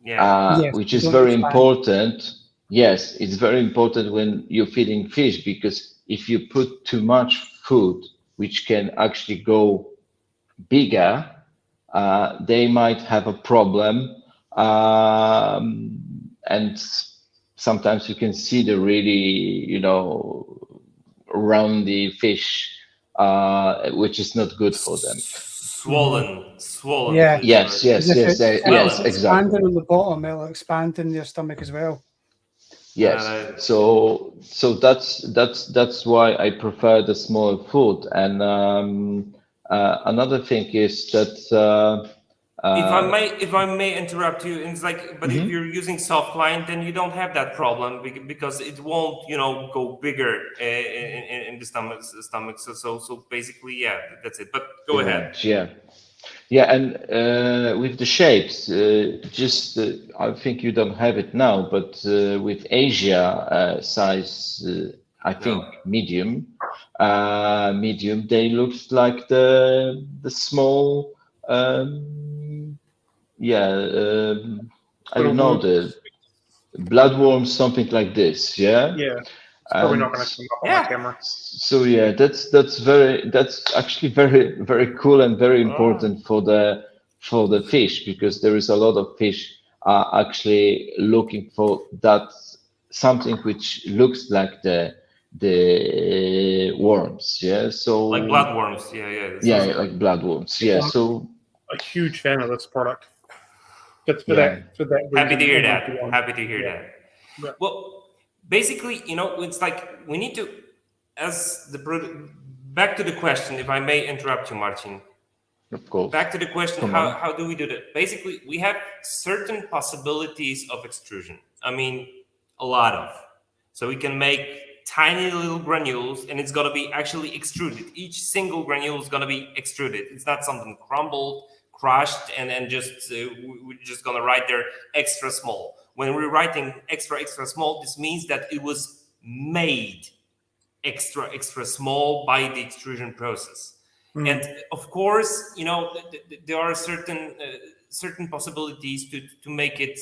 Yeah.
Yes.
which
You
is
don't
very
expand.
important. Yes, it's very important when you're feeding fish, because if you put too much food, which can actually go bigger, they might have a problem. And sometimes you can see the really, roundy fish, which is not good for them.
Swollen
Yeah.
fish,
Yes,
right?
As
yes,
if
yes,
if
yes,
it's
Swelling.
exactly.
expanding on the bottom, it'll expand in your stomach as well.
Yes.
Uh,
So that's why I prefer the smaller food. And another thing is that
If I may interrupt you, it's like, but if you're using soft client, then you don't have that problem because it won't, go bigger in the stomach. So basically, yeah, that's it. But go ahead.
Yeah, and with the shapes, I think you don't have it now, but with Asia size, I think medium, they look like the small, I don't know, the bloodworms, something like this, yeah.
Yeah, it's probably not going to come up on my camera.
So yeah, that's actually very, very cool and very important for the fish, because there is a lot of fish are actually looking for that something which looks like the worms, yeah. So
like bloodworms,
like bloodworms, yeah. So
a huge fan of this product. That's for that reason.
Happy to hear that.
Yeah.
Well, basically, it's like we need to, back to the question, if I may interrupt you, Marcin.
Of course.
Back to the question, how do we do that? Basically, we have certain possibilities of extrusion. I mean, a lot of. So we can make tiny little granules, and it's going to be actually extruded. Each single granule is going to be extruded. It's not something crumbled, crushed, and then we're just going to write there extra small. When we're writing extra small, this means that it was made extra small by the extrusion process. And of course, there are certain possibilities to make it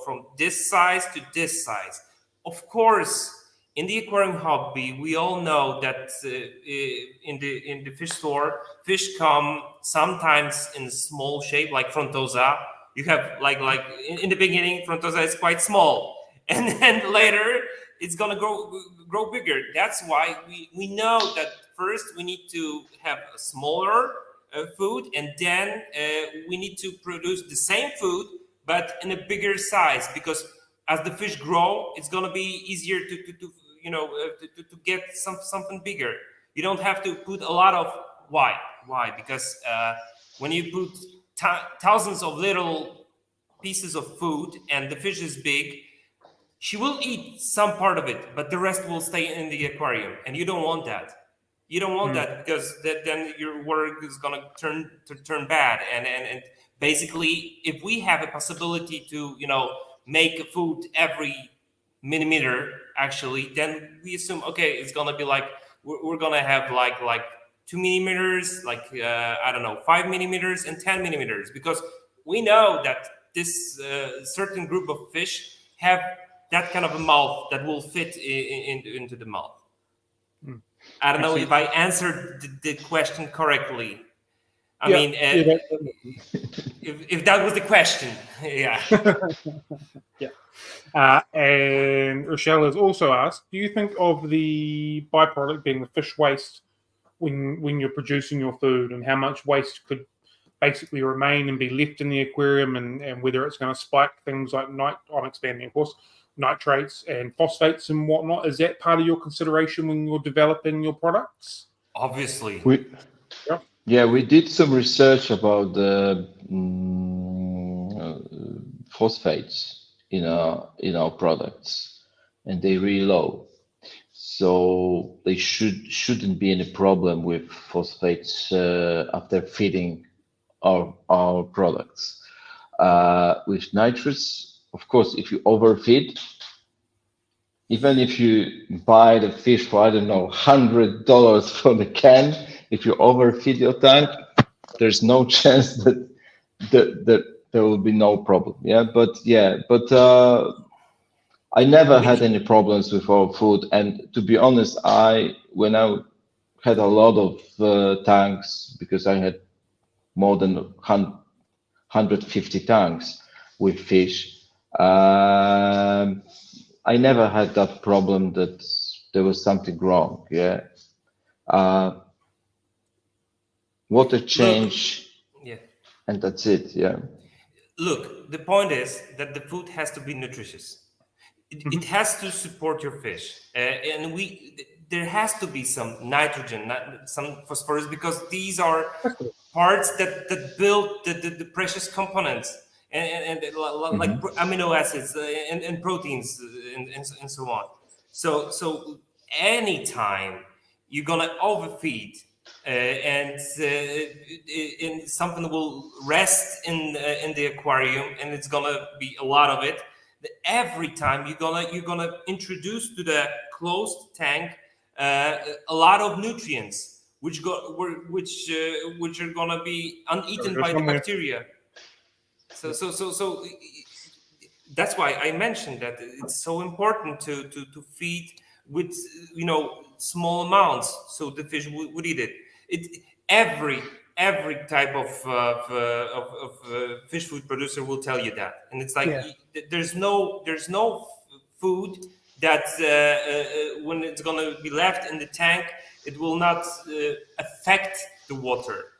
from this size to this size. Of course, in the aquarium hobby, we all know that in the fish store, fish come sometimes in small shape, like frontosa. You have like in the beginning, frontosa is quite small, and then later it's gonna grow bigger. That's why we know that first we need to have a smaller food, and then we need to produce the same food but in a bigger size, because as the fish grow, it's gonna be easier to get something bigger. You don't have to put a lot of why because when you put thousands of little pieces of food and the fish is big, she will eat some part of it, but the rest will stay in the aquarium, and you don't want that. You don't want that, because then your work is gonna turn bad. And basically, if we have a possibility to make a food every millimeter, actually, then we assume, okay, it's gonna be like we're gonna have like 2 millimeters, 5 millimeters and 10 millimeters, because we know that this certain group of fish have that kind of a mouth that will fit into the mouth. I don't know if I answered the question correctly. I mean, if that was the question, yeah.
Yeah. And Rochelle has also asked, do you think of the byproduct being the fish waste when you're producing your food, and how much waste could basically remain and be left in the aquarium, and whether it's going to spike things like I'm expanding, of course, nitrates and phosphates and whatnot? Is that part of your consideration when you're developing your products?
Obviously.
We did some research about the phosphates in our products, and they're really low. So they shouldn't be any problem with phosphates after feeding our products. With nitrates, of course, if you overfeed, even if you buy the fish for, I don't know, $100 for the can, if you overfeed your tank, there's no chance that there will be no problem. But I never had any problems with our food. And to be honest, when I had a lot of tanks, because I had more than 150 tanks with fish, I never had that problem that there was something wrong. Water change, and that's it.
Look, the point is that the food has to be nutritious. It has to support your fish, and there has to be some nitrogen, some phosphorus, because these are parts that build the precious components and like amino acids and proteins and so on. So anytime you're gonna overfeed and something will rest in the aquarium, and it's gonna be a lot of it. Every time you're gonna introduce to the closed tank a lot of nutrients, which are gonna be uneaten by the bacteria. So that's why I mentioned that it's so important to feed with small amounts, so the fish would eat it. Every type of fish food producer will tell you that, and it's like there's no food that when it's gonna be left in the tank, it will not affect the water.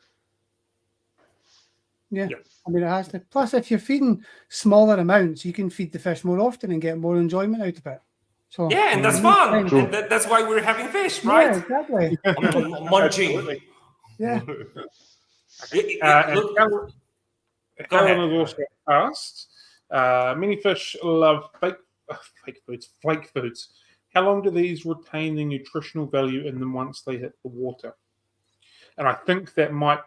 Yeah. I mean, it has to. Plus, if you're feeding smaller amounts, you can feed the fish more often and get more enjoyment out of it. So
yeah, and that's fun. And that's why we're having fish, right?
Yeah, exactly.
Munching.
Yeah.
Helen has also asked, many fish love flake foods. How long do these retain the nutritional value in them once they hit the water? And I think that might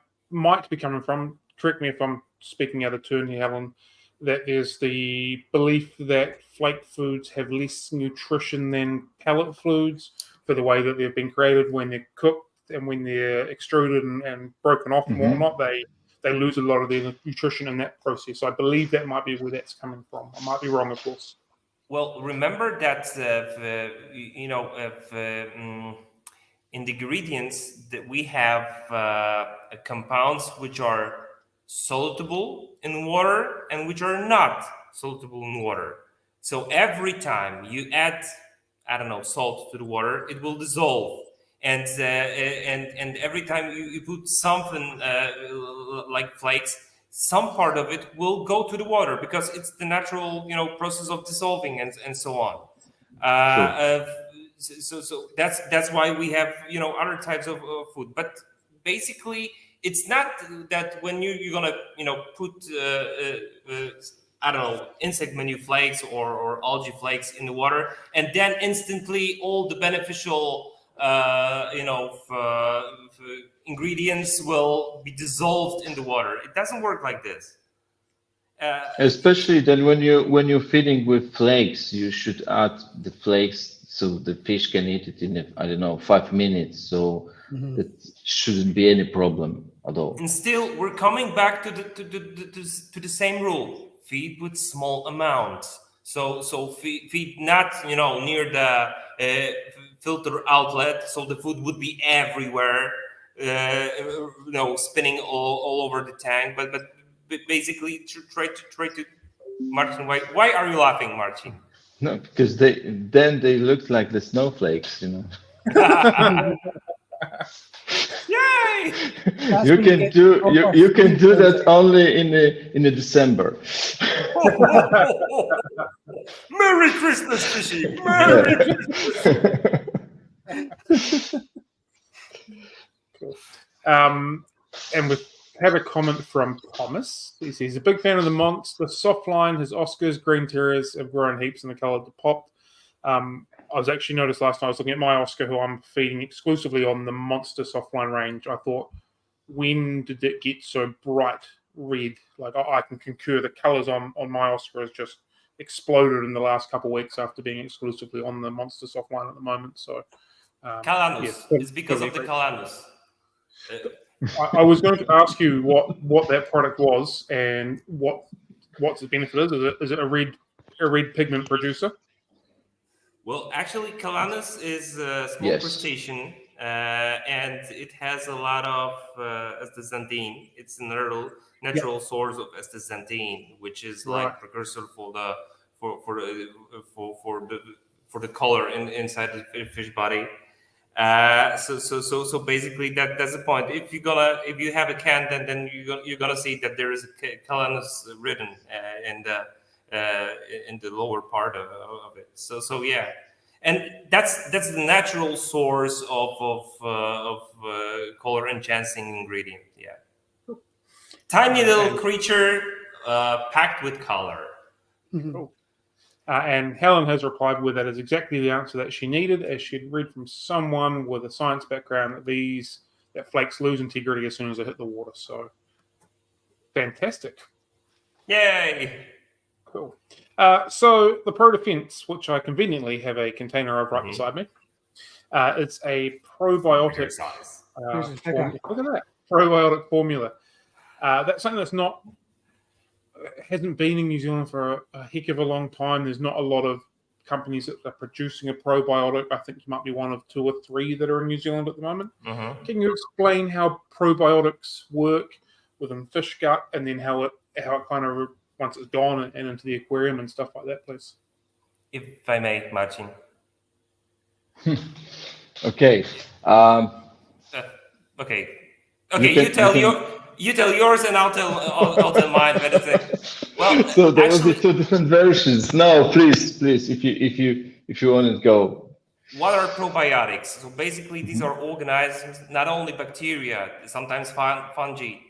be coming from, correct me if I'm speaking out of turn here, Helen, that there's the belief that flake foods have less nutrition than pellet foods for the way that they've been created when they're cooked and when they're extruded and broken off and whatnot. They lose a lot of their nutrition in that process. So I believe that might be where that's coming from. I might be wrong, of course.
Well, remember that in the ingredients that we have compounds which are soluble in water and which are not soluble in water. So every time you add, salt to the water, it will dissolve. And every time you put something like flakes, some part of it will go to the water because it's the natural, process of dissolving and so on. So that's why we have, other types of food. But basically, it's not that when you're gonna, put insect menu flakes or algae flakes in the water, and then instantly all the beneficial ingredients will be dissolved in the water. It doesn't work like this.
Especially then when you're feeding with flakes, you should add the flakes so the fish can eat it in 5 minutes. So that shouldn't be any problem at all.
And still, we're coming back to the same rule: feed with small amounts. So feed not near the filter outlet, so the food would be everywhere, spinning all over the tank. But basically, try to. Marcin, why are you laughing, Marcin?
No, because they look like the snowflakes,
Yay!
You can do that only in December.
Merry Christmas, Fishy! Merry Christmas!
And we have a comment from Thomas. He says he's a big fan of the Monster soft line. His Oscars, green terriers have grown heaps in the colour to pop. I was actually noticed last night, I was looking at my Oscar, who I'm feeding exclusively on the Monster softline range. I thought, when did it get so bright red? Like, I can concur, the colours on my Oscar has just exploded in the last couple of weeks after being exclusively on the Monster softline at the moment. So,
Calanus. It's because of the Calanus.
I was going to ask you what that product was and what's the benefit is it a red pigment producer?
Well, actually, Calanus is a small crustacean, and it has a lot of astaxanthin. It's a natural source of astaxanthin, which is like precursor for the color inside the fish body. So basically that's the point. If you have a can, then you're gonna see that there is a Calanus written in the lower part of it. So yeah, and that's the natural source of color enhancing ingredient. Yeah, tiny little creature packed with color.
Cool. And Helen has replied with that is exactly the answer that she needed, as she'd read from someone with a science background that flakes lose integrity as soon as they hit the water. So fantastic.
Yay!
Cool. So the Pro Defense, which I conveniently have a container of right beside me, it's a probiotic. Look at that probiotic formula. That's something that's hasn't been in New Zealand for a heck of a long time. There's not a lot of companies that are producing a probiotic. I think you might be one of 2 or 3 that are in New Zealand at the moment. Can you explain how probiotics work within fish gut, and then how it kind of, once it's gone and into the aquarium and stuff like that, please?
If I may, Marcin.
Okay.
Okay. You tell yours, and I'll tell mine. Well,
so there
actually,
will be 2 different versions. No, please, if you want to go.
What are probiotics? So basically, these are organisms, not only bacteria, sometimes fungi,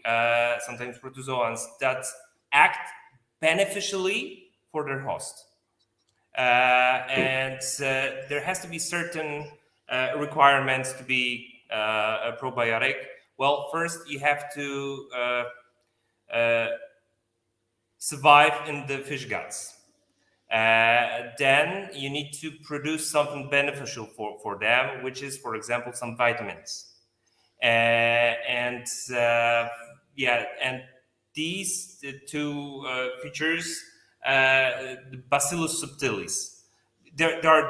sometimes protozoans, that act beneficially for their host. And there has to be certain requirements to be a probiotic. Well, first you have to survive in the fish guts. Then you need to produce something beneficial for them, which is, for example, some vitamins. And these 2 features, the Bacillus subtilis. There are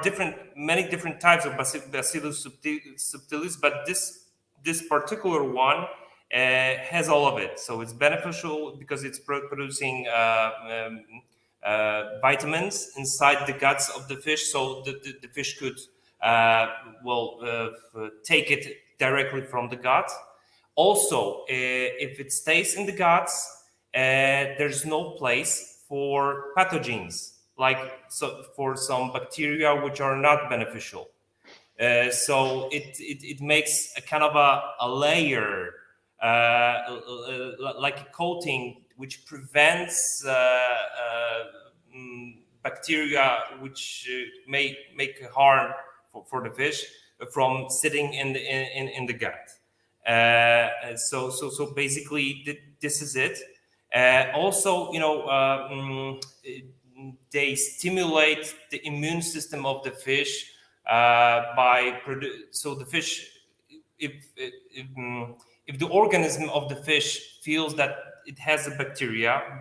many different types of Bacillus subtilis, but this particular one has all of it. So it's beneficial because it's producing vitamins inside the guts of the fish, so the fish could take it directly from the gut. Also, if it stays in the guts, there's no place for pathogens, for some bacteria which are not beneficial. So it makes a kind of a layer, like a coating, which prevents bacteria which may make harm for the fish from sitting in the gut. So basically this is it. Also, they stimulate the immune system of the fish so the fish, if the organism of the fish feels that it has a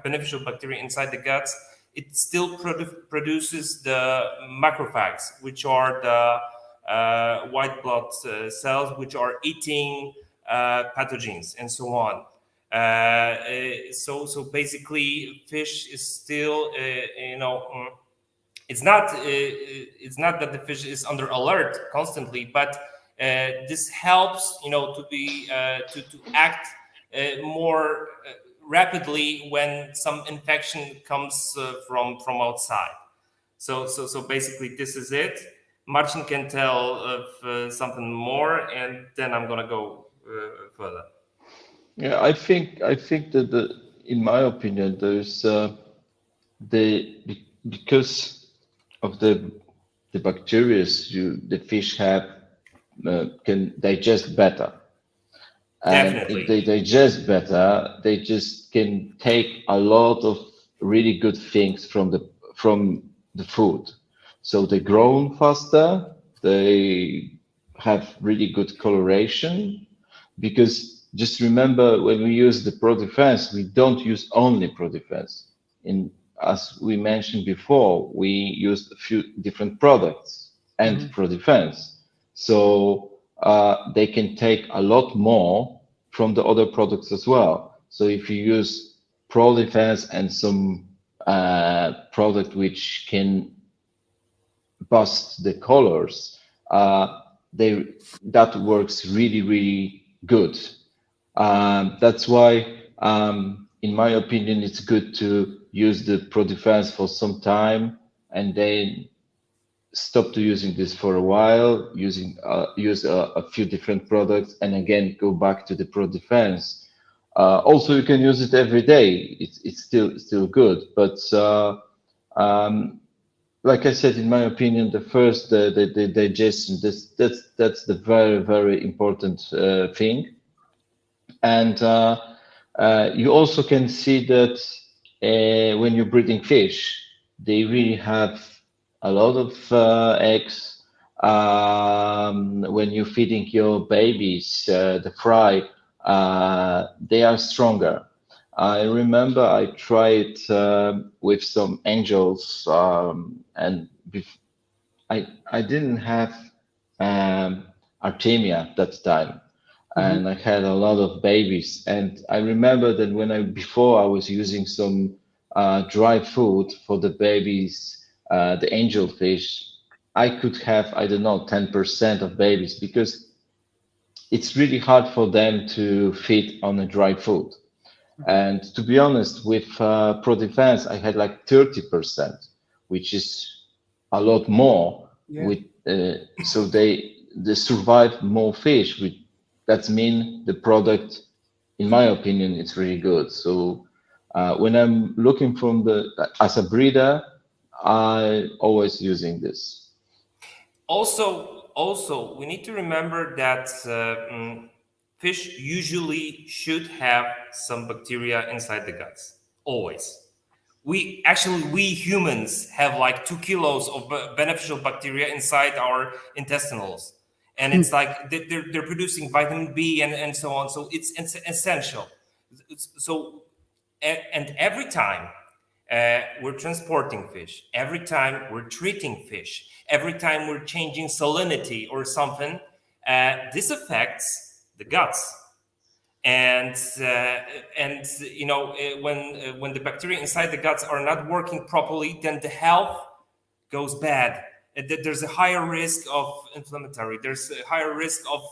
beneficial bacteria inside the guts, it still produces the macrophages, which are the white blood cells, which are eating pathogens and so on. So basically, fish is still, it's not that the fish is under alert constantly, but this helps, to act more rapidly when some infection comes from outside. So basically, this is it. Marcin can tell of something more, and then I'm gonna go further.
Yeah, I think that in my opinion, there's because of the bacteria the fish have can digest better. And
Definitely.
if they digest better, they just can take a lot of really good things from the food. So they grow faster, they have really good coloration, because just remember, when we use the Pro Defense, we don't use only Pro Defense. As we mentioned before, we used a few different products and Pro Defense. So they can take a lot more from the other products as well. So if you use Pro Defense and some product which can boost the colors, that works really, really good. That's why, in my opinion, it's good to use the Pro Defense for some time and then stop to using this for a while, use a few different products, and again go back to the Pro Defense. Also, you can use it every day. It's still good, but like I said, in my opinion, the digestion, that's the very important thing. And you also can see that when you're breeding fish, they really have a lot of eggs. When you're feeding your babies the fry, they are stronger. I remember I tried with some angels, and I didn't have Artemia at that time, and I had a lot of babies. And I remember that before I was using some dry food for the babies, the angelfish, I could have, I don't know, 10% of babies, because it's really hard for them to feed on a dry food. And to be honest, with Pro Defense, I had like 30%, which is a lot more. With so they survive more fish. That means the product, in my opinion, it's really good. So when I'm looking as a breeder, I always using this.
Also, we need to remember that fish usually should have some bacteria inside the guts. Always. We humans have like 2 kilos of beneficial bacteria inside our intestinals, and it's like they're producing vitamin B and so on. So it's essential. So and every time we're transporting fish, every time we're treating fish, every time we're changing salinity or something, this affects the guts. And you know, when the bacteria inside the guts are not working properly, then the health goes bad. There's a higher risk of inflammatory. There's a higher risk of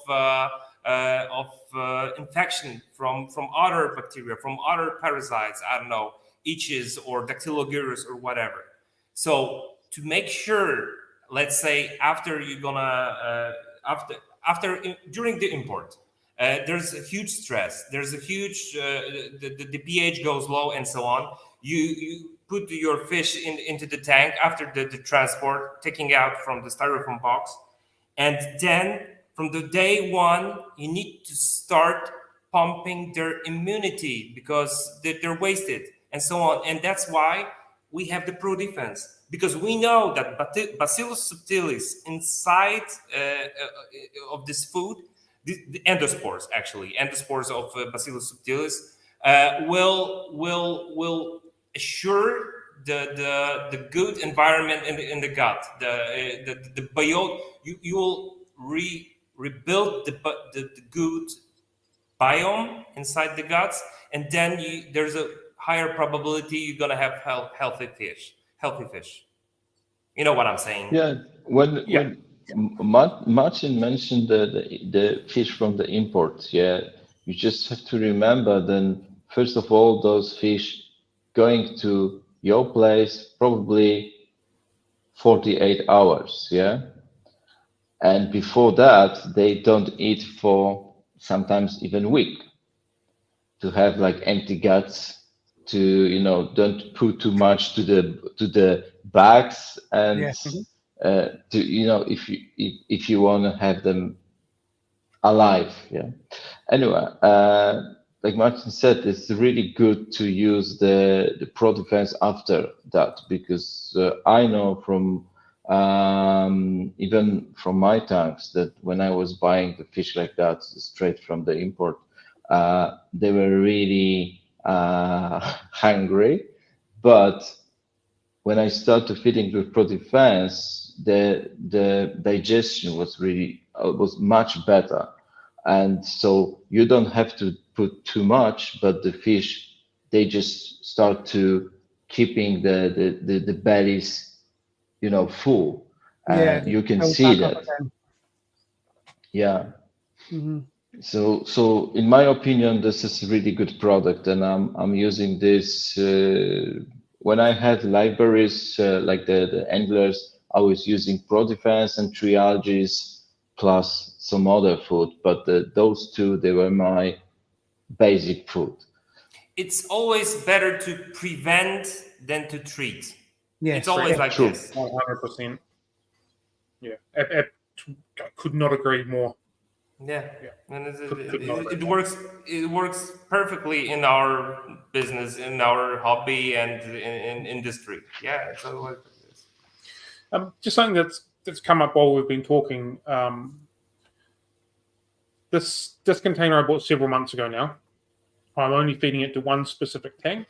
infection from other bacteria, from other parasites. I don't know, Ichthys or Dactylogyrus or whatever. So to make sure, let's say after you're gonna during the import, there's a huge stress. There's a huge the pH goes low and so on. You put your fish into the tank after the transport, taking out from the styrofoam box, and then from the day one you need to start pumping their immunity because they're wasted and so on. And that's why we have the Pro Defense, because we know that Bacillus subtilis inside of this food, the endospores of Bacillus subtilis will assure the good environment in the gut. The bio, you will rebuild the good biome inside the guts, and then there's a higher probability you're gonna have healthy fish. You know what I'm saying?
Yeah. When Marcin mentioned the fish from the import, you just have to remember then, first of all, those fish going to your place probably 48 hours, and before that they don't eat for sometimes even a week, to have like empty guts, to don't put too much to the bags, and if you want to have them alive. Anyway, like Marcin said, it's really good to use the Pro Defense after that, because I know from even from my tanks that when I was buying the fish like that straight from the import, they were really hungry. But when I started feeding with Pro Defense, the digestion was much better, and so you don't have to put too much, but the fish, they just start to keeping the bellies full, and you can see that. So in my opinion, this is a really good product, and I'm using this when I had libraries like the anglers. I was using ProDefense and Triages plus some other food, but those two, they were my basic food.
It's always better to prevent than to treat.
Yes,
It's always like
True.
this.
100%. Yeah, I could not agree more.
Yeah,
Yeah.
and
Could not agree
it
more.
works. It works perfectly in our business, in our hobby, and in industry. Yeah, it's always like this.
Just something that's come up while we've been talking. This container I bought several months ago now. I'm only feeding it to one specific tank.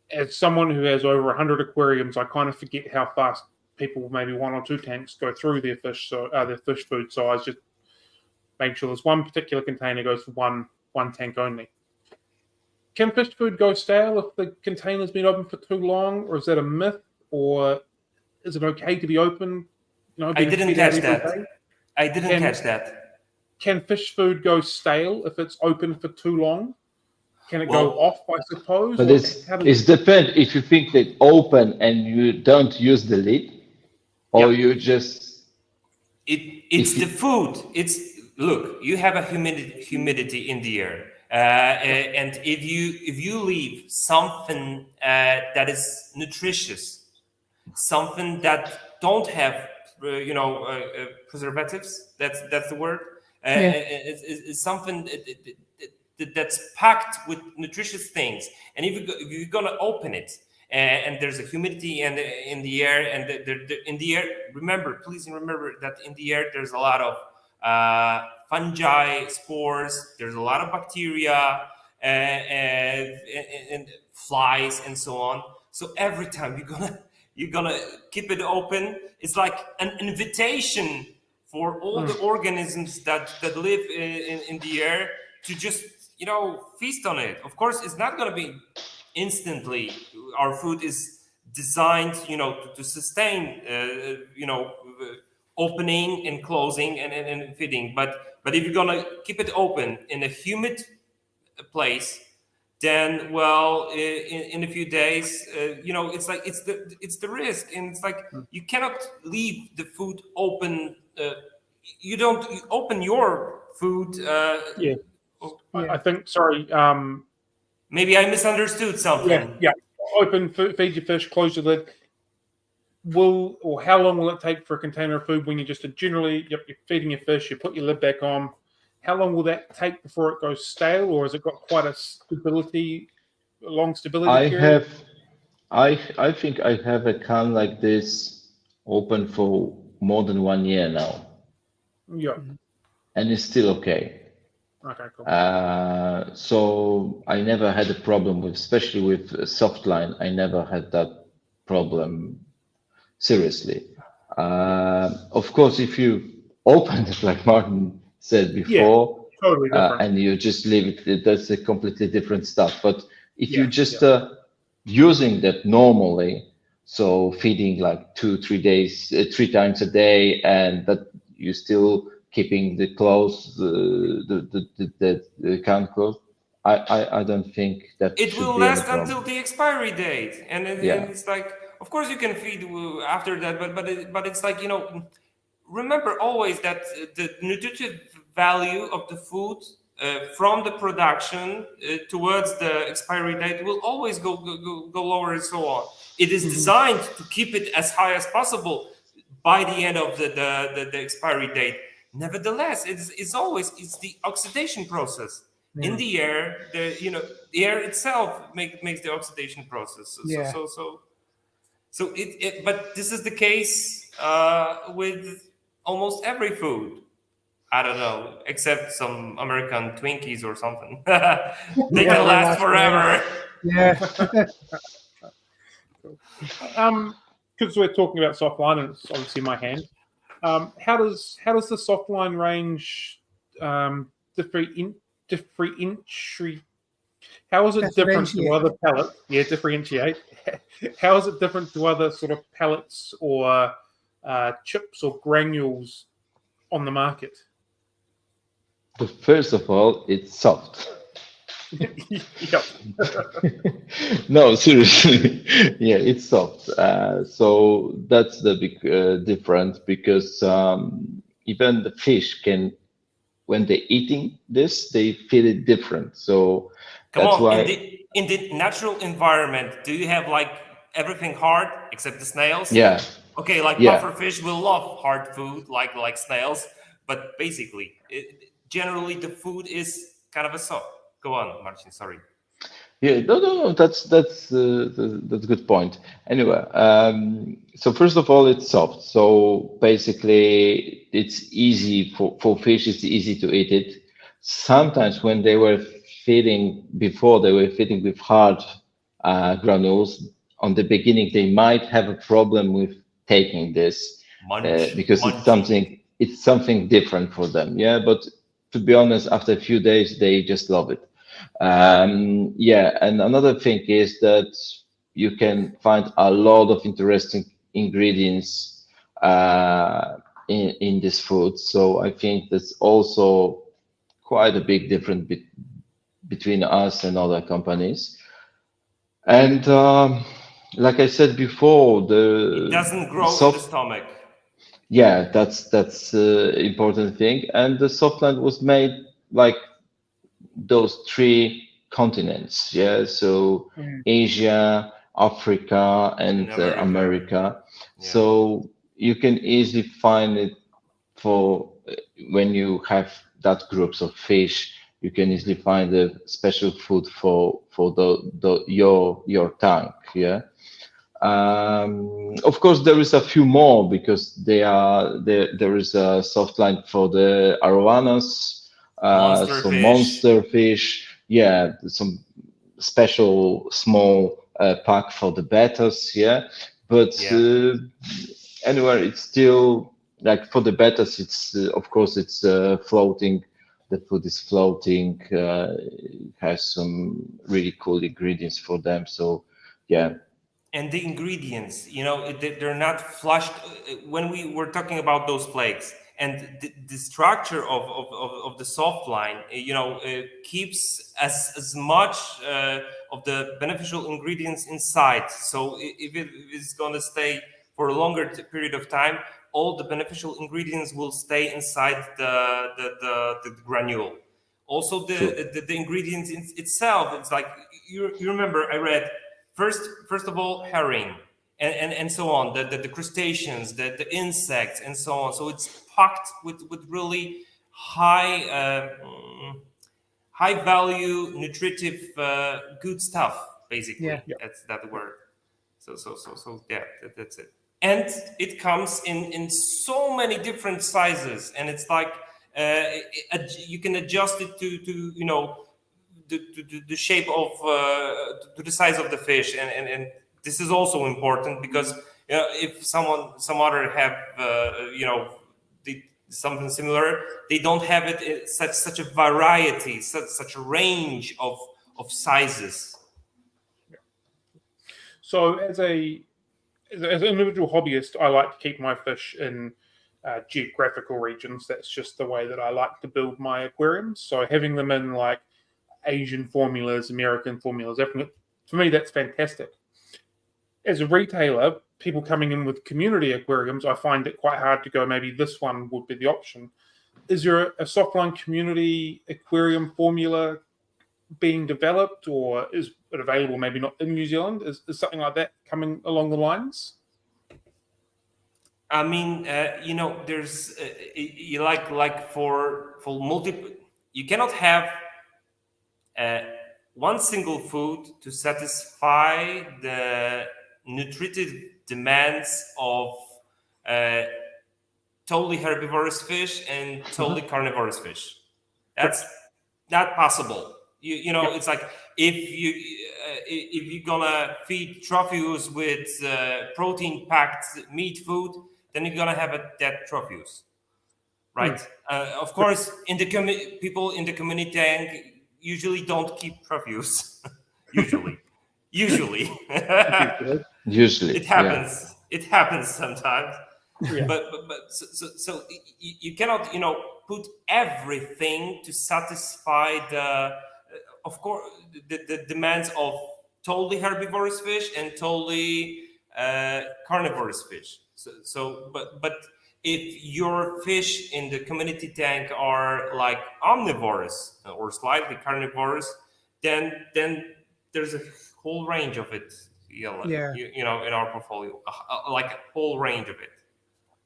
As someone who has over 100 aquariums, I kind of forget how fast people, maybe one or two tanks, go through their fish, their fish food. So I was just making sure this one particular container goes for one tank only. Can fish food go stale if the container's been open for too long, or is that a myth, or is it okay to be open?
I didn't catch that. I didn't catch that.
Can fish food go stale if it's open for too long? Can it go off, I suppose?
But it's depend if you think that open and you don't use the lid, or you just.
It's the food. Look. You have a humidity in the air, and if you leave something that is nutritious, something that don't have preservatives. That's the word. It's something that's packed with nutritious things, and if you're gonna open it and there's a humidity in the air, and in the air, please remember that in the air there's a lot of fungi, spores, there's a lot of bacteria and flies and so on. So every time you're gonna keep it open, it's like an invitation for all the organisms that live in the air to just feast on it. Of course, it's not going to be instantly. Our food is designed to sustain opening and closing and feeding, but if you're going to keep it open in a humid place, then in a few days it's like it's the risk, and it's like you cannot leave the food open. You open your food.
I think, sorry.
Maybe I misunderstood something.
Yeah. Open, feed your fish, close your lid. How long will it take for a container of food when you're just you're feeding your fish, you put your lid back on? How long will that take before it goes stale, or has it got quite a long stability period?
I think I have a can like this open for more than 1 year now.
Yeah.
And it's still okay.
Okay, cool.
So I never had a problem especially with softline. I never had that problem seriously. Of course, if you open it, like Martin said before,
totally different.
and you just leave it, that's a completely different stuff. But if you just using that normally, so feeding like 2-3 days, 3 times a day, and that you still keeping the can closed, I don't think that
it
should
will
be any
last
problem.
until the expiry date, and it's like, of course you can feed after that, but it's like remember always that the nutritive value of the food from the production towards the expiry date will always go lower and so on. It is designed to keep it as high as possible by the end of the expiry date. Nevertheless, it's always the oxidation process in the air. The air itself makes the oxidation process. So but this is the case with almost every food. I don't know, except some American Twinkies or something. They can last forever.
Yeah.
Because we're talking about softline, and it's obviously my hand. How does the softline range differentiate? How is it different to other pellets? Yeah, differentiate. How is it different to other sort of pellets or chips or granules on the market?
But first of all, it's soft.
Yep.
No, seriously. Yeah, it's soft. So that's the big difference because even the fish can, when they're eating this, they feel it different. So
Come
that's
on,
why,
in the natural environment, do you have like everything hard except the snails?
yeah,
Okay, like
yeah.
puffer fish will love hard food like snails, but basically, generally the food is kind of a soft. Go on, Marcin. Sorry.
Yeah, no. That's a good point. Anyway, so first of all, it's soft. So basically, it's easy for fish. It's easy to eat it. Sometimes when they were feeding before, they were feeding with hard granules. On the beginning, they might have a problem with taking this because
Munching.
it's something different for them. Yeah, but to be honest, after a few days, they just love it. Yeah, and another thing is that you can find a lot of interesting ingredients in this food. So I think that's also quite a big difference between us and other companies. And like I said before,
It doesn't
the
grow in the
soft,
stomach.
yeah, that's important thing. And the softland was made like those three continents, yeah, so
Mm.
Asia, Africa,
In
and
America.
America.
Yeah.
So you can easily find it for when you have that groups of fish. You can easily find a special food for the your tank, yeah. Of course, there is a few more because there is a soft line for the arowanas,
Monster
some
fish.
monster fish, yeah, some special small pack for the betas, yeah. But
Yeah.
anyway, it's still like for the betas, it's of course it's floating. The food is floating, has some really cool ingredients for them. So yeah,
And the ingredients, they're not flushed. When we were talking about those flakes and the structure of the soft line, keeps as much of the beneficial ingredients inside. So if it is going to stay for a longer period of time, all the beneficial ingredients will stay inside the granule. Also
true.
the ingredients itself, it's like you remember I read first of all herring and so on, the crustaceans, the insects and so on. So it's packed with really high high value nutritive good stuff, basically.
Yeah.
That's that word. So yeah, that's it. And it comes in so many different sizes, and it's like you can adjust it to the shape of to the size of the fish, and this is also important because if some other have something similar, they don't have it in such a variety, such a range of sizes.
So as an individual hobbyist, I like to keep my fish in geographical regions. That's just the way that I like to build my aquariums. So having them in like Asian formulas, American formulas, for me, that's fantastic. As a retailer, people coming in with community aquariums, I find it quite hard to go, maybe this one would be the option. Is there a softline community aquarium formula being developed, or is it available maybe not in New Zealand? Is something like that coming along the lines?
I mean, there's you like for multiple. You cannot have one single food to satisfy the nutritive demands of totally herbivorous fish and totally carnivorous fish. That's not possible. It's like if you're gonna feed trophies with protein packed meat food, then you're gonna have that trophies, right? Of course, in the people in the community tank usually don't keep trophies. usually
Usually.
Usually,
it
yeah.
happens. It happens sometimes.
Yeah.
But so you cannot put everything to satisfy the of course, the demands of totally herbivorous fish and totally carnivorous fish. But if your fish in the community tank are like omnivorous or slightly carnivorous, then there's a whole range of it.
Yeah.
You know, in our portfolio, like a whole range of it.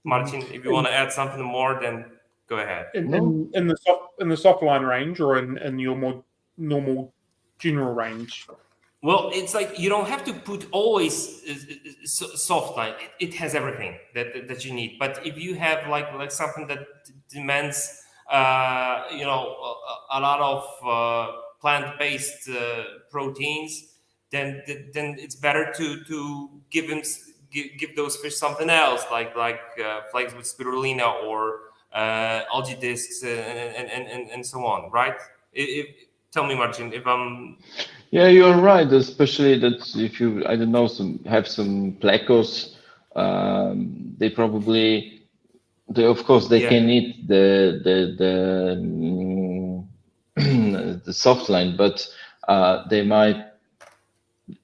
Marcin, if you want to add something more, then go ahead.
In the soft line range, or in your more normal general range?
Well, it's like you don't have to put always soft line. It has everything that you need. But if you have like something that demands, you know, a lot of plant-based proteins, then it's better to give those fish something else, like flakes with spirulina or algae discs and so on, right? Tell me, Marcin, if I'm...
Yeah, you're right. Especially that if you, I don't know, have some plecos, they of course they can eat the the soft line, but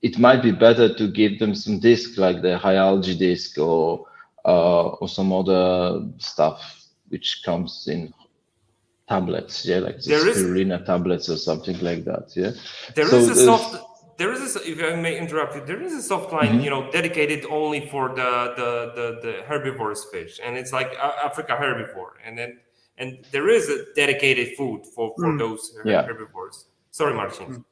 it might be better to give them some disc like the high algae disc or some other stuff which comes in tablets, like the spirulina tablets or something like that.
There is if I may interrupt you, there is a soft line, you know, dedicated only for the herbivorous fish, and it's like Africa herbivore, and there is a dedicated food for those herbivores. Sorry, Marcin.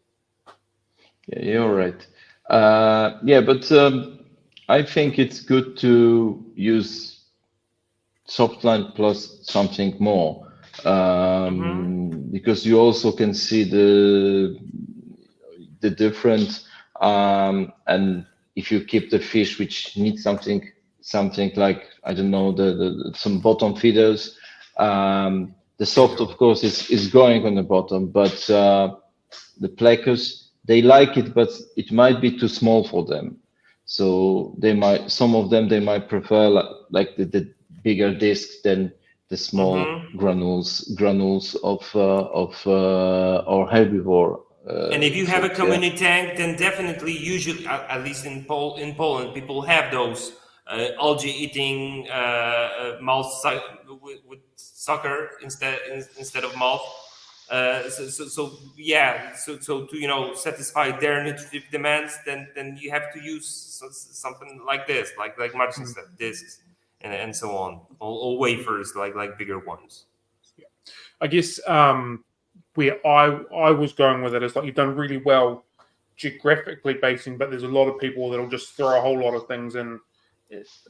Yeah, you're right. But I think it's good to use soft line plus something more. Because you also can see the difference, and if you keep the fish which need something like, I don't know, some bottom feeders, the soft of course is going on the bottom, but the plecos, they like it, but it might be too small for them, so some of them might prefer like the bigger disc than the small granules of or herbivore.
And if you have a community tank, then definitely, usually, at least in Poland, people have those algae-eating mouth with sucker instead of mouth. So to satisfy their nutritive demands, then you have to use something like this, like Marcin said, discs and so on, or wafers like bigger ones.
Yeah. I guess where I was going with it is like you've done really well geographically basing, but there's a lot of people that'll just throw a whole lot of things in,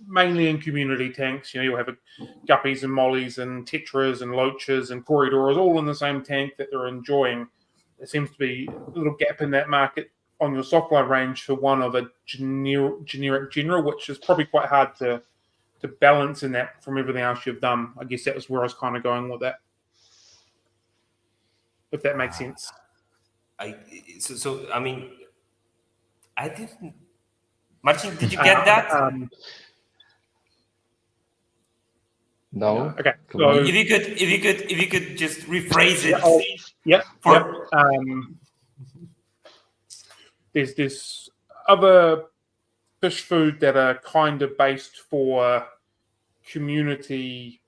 mainly in community tanks. You know, you'll have guppies and mollies and tetras and loaches and corridors all in the same tank that they're enjoying. There seems to be a little gap in that market on your softline range for one of a generic general, which is probably quite hard to balance in that from everything else you've done. I guess that was where I was kind of going with that, if that makes sense.
I mean, I didn't. Marcin, did you get that?
No.
Okay.
So
if you could just rephrase it.
There's this other fish food that are kind of based for community.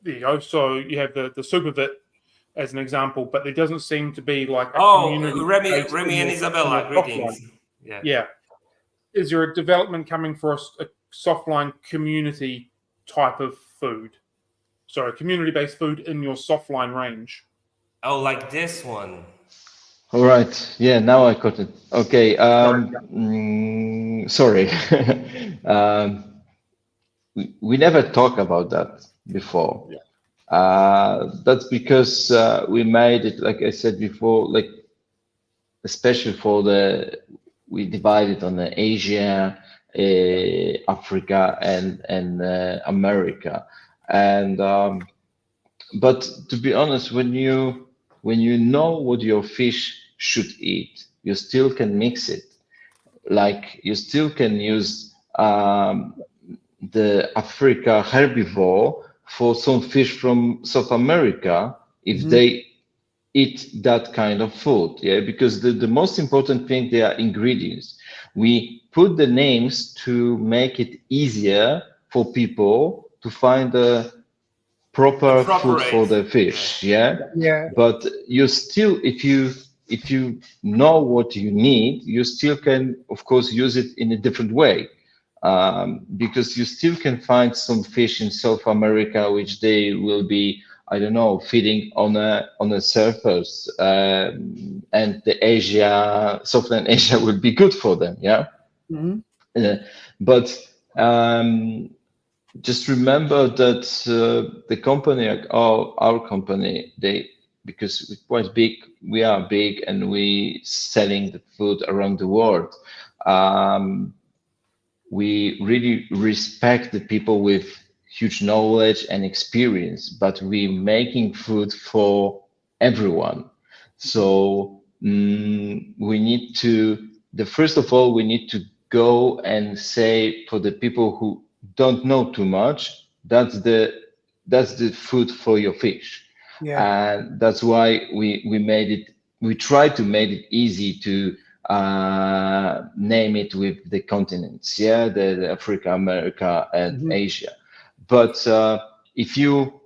There you go. So you have the soup of it as an example, but there doesn't seem to be like a community.
Remy and Isabella, greetings.
Yeah. Is there a development coming for a softline community type of food? Sorry, community-based food in your softline range.
Oh, like this one.
All right. Yeah, now I got it. Okay. Sorry. We never talked about that before.
Yeah.
That's because we made it, like I said before, like especially we divided on the Asia, Africa, and America. And but to be honest, when you know what your fish should eat, you still can mix it. Like you still can use the Africa herbivore for some fish from South America if they eat that kind of food. Yeah, because the most important thing, they are ingredients. We put the names to make it easier for people to find the proper
proper
food for
rate.
the fish. Yeah,
Yeah.
but you still, if you know what you need, you still can, of course, use it in a different way. Because you still can find some fish in South America which they will be, I don't know, feeding on a surface, and the Asia, Southern Asia, would be good for them. Yeah,
Hmm.
uh, but just remember that the company, like our company, they, because we're quite big, we are big, and we selling the food around the world. Um, we really respect the people with huge knowledge and experience, but we making food for everyone. So we need to, the first of all, we need to go and say for the people who don't know too much, that's the food for your fish.
Yeah.
And that's why we made it, we try to make it easy to name it with the continents, yeah, the Africa, America, and
Hmm.
Asia. But if you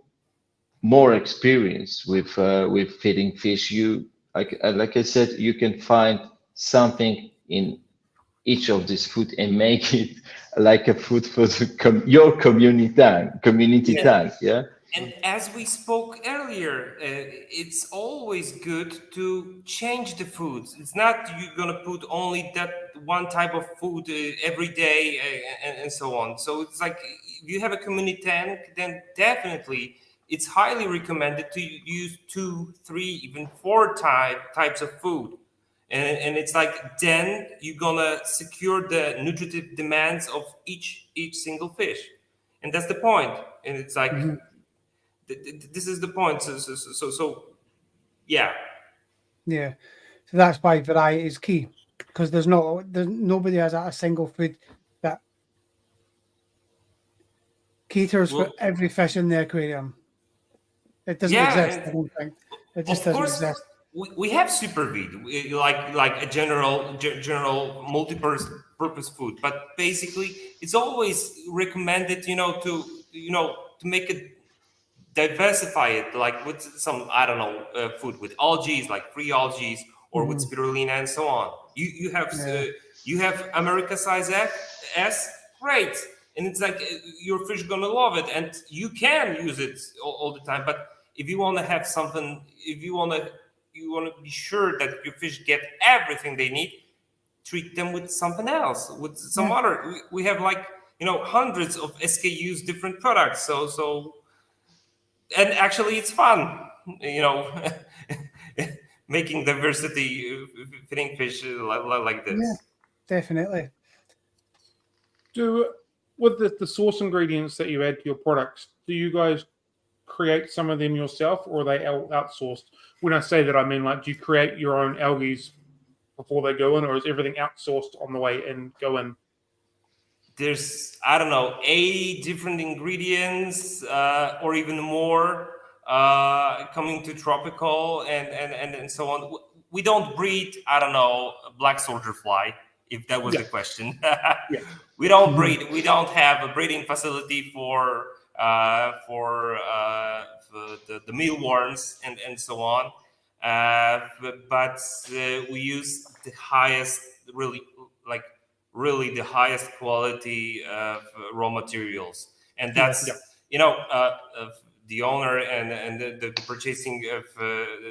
more experience with feeding fish, you, like I said, you can find something in each of these food and make it like a food for the your community
Yeah.
tank, yeah.
And as we spoke earlier, it's always good to change the foods. It's not you're gonna put only that one type of food every day, and so on. So it's like if you have a community tank, then definitely it's highly recommended to use 2, 3, even 4 types of food. And it's like then you're gonna secure the nutritive demands of each single fish, and that's the point. And it's like
Hmm.
this is the point. So yeah.
Yeah. So that's why variety is key, because there's nobody has a single food that caters for
Well,
every fish in the aquarium. It doesn't
yeah,
exist. I
and
don't think it just
of
doesn't
course
exist.
we have superfeed, like a general multi-purpose food, but basically it's always recommended, to make it diversify it, like with some, I don't know, food with algae, like free algae, or with
Hmm.
spirulina and so on.
Yeah.
You have America size S, great, and it's like your fish gonna love it, and you can use it all the time. But if you want to have something, if you want to be sure that your fish get everything they need, treat them with something else, with some
Yeah.
other. We have like hundreds of SKUs, different products. So and actually it's fun, you know making diversity, fitting fish like
Yeah.
this.
Definitely.
Do with the source ingredients that you add to your products, do you guys create some of them yourself, or are they outsourced? When I say that, I mean, like, do you create your own algae before they go in, or is everything outsourced on the way and go in?
There's, I don't know, 8 different ingredients, or even more, coming to tropical and so on. We don't breed, I don't know, a black soldier fly, if that was
Yeah,
the question.
yeah.
We don't
Mhm.
breed. We don't have a breeding facility for the mealworms and so on. But we use the highest, really, like really the highest quality of raw materials, and
Yeah.
Yeah.
that's the owner and the purchasing of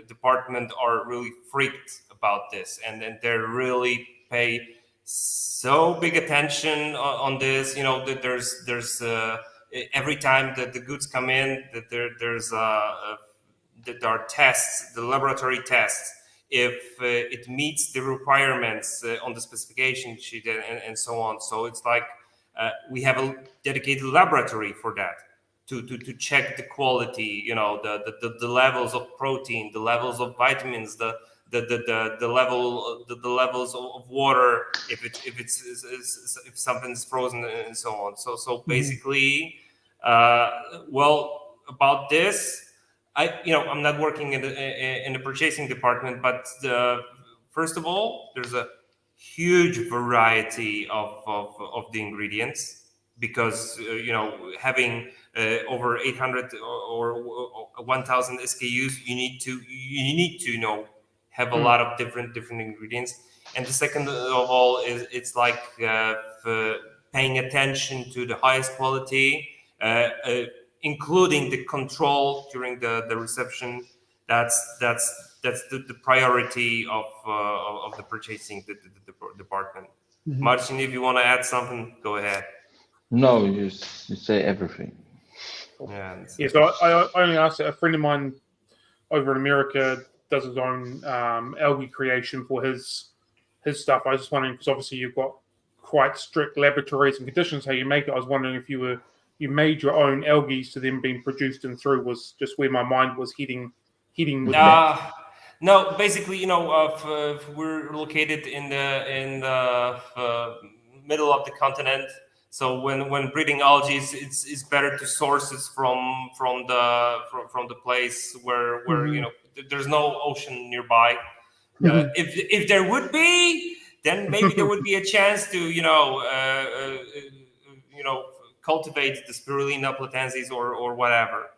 department are really freaked about this, and they really pay so big attention on this. That there's every time that the goods come in, that that there are tests, the laboratory tests, if it meets the requirements on the specification sheet and so on. So it's like we have a dedicated laboratory for that to check the quality, the levels of protein, the levels of vitamins, the levels of water, if something's frozen and so on. So
Mhm.
basically, well, about this, I'm not working in the purchasing department, but first of all, there's a huge variety of the ingredients, because having over 800 or 1,000 SKUs, you need to have a lot of different ingredients. And the second of all is it's like paying attention to the highest quality, including the control during the reception. That's the priority of the purchasing the department. Marcin, if you want to add something, go ahead.
No, you say everything.
Yeah.
So I only asked that a friend of mine over in America does his own algae creation for his stuff. I was just wondering, because obviously you've got quite strict laboratories and conditions how you make it. I was wondering if you made your own algae to them being produced and through, was just where my mind was heading with that.
No, basically, we're located in the middle of the continent. So when breeding algae, it's better to source it from the place where there's no ocean nearby. If there would be, then maybe there would be a chance to cultivate the Spirulina platensis or whatever,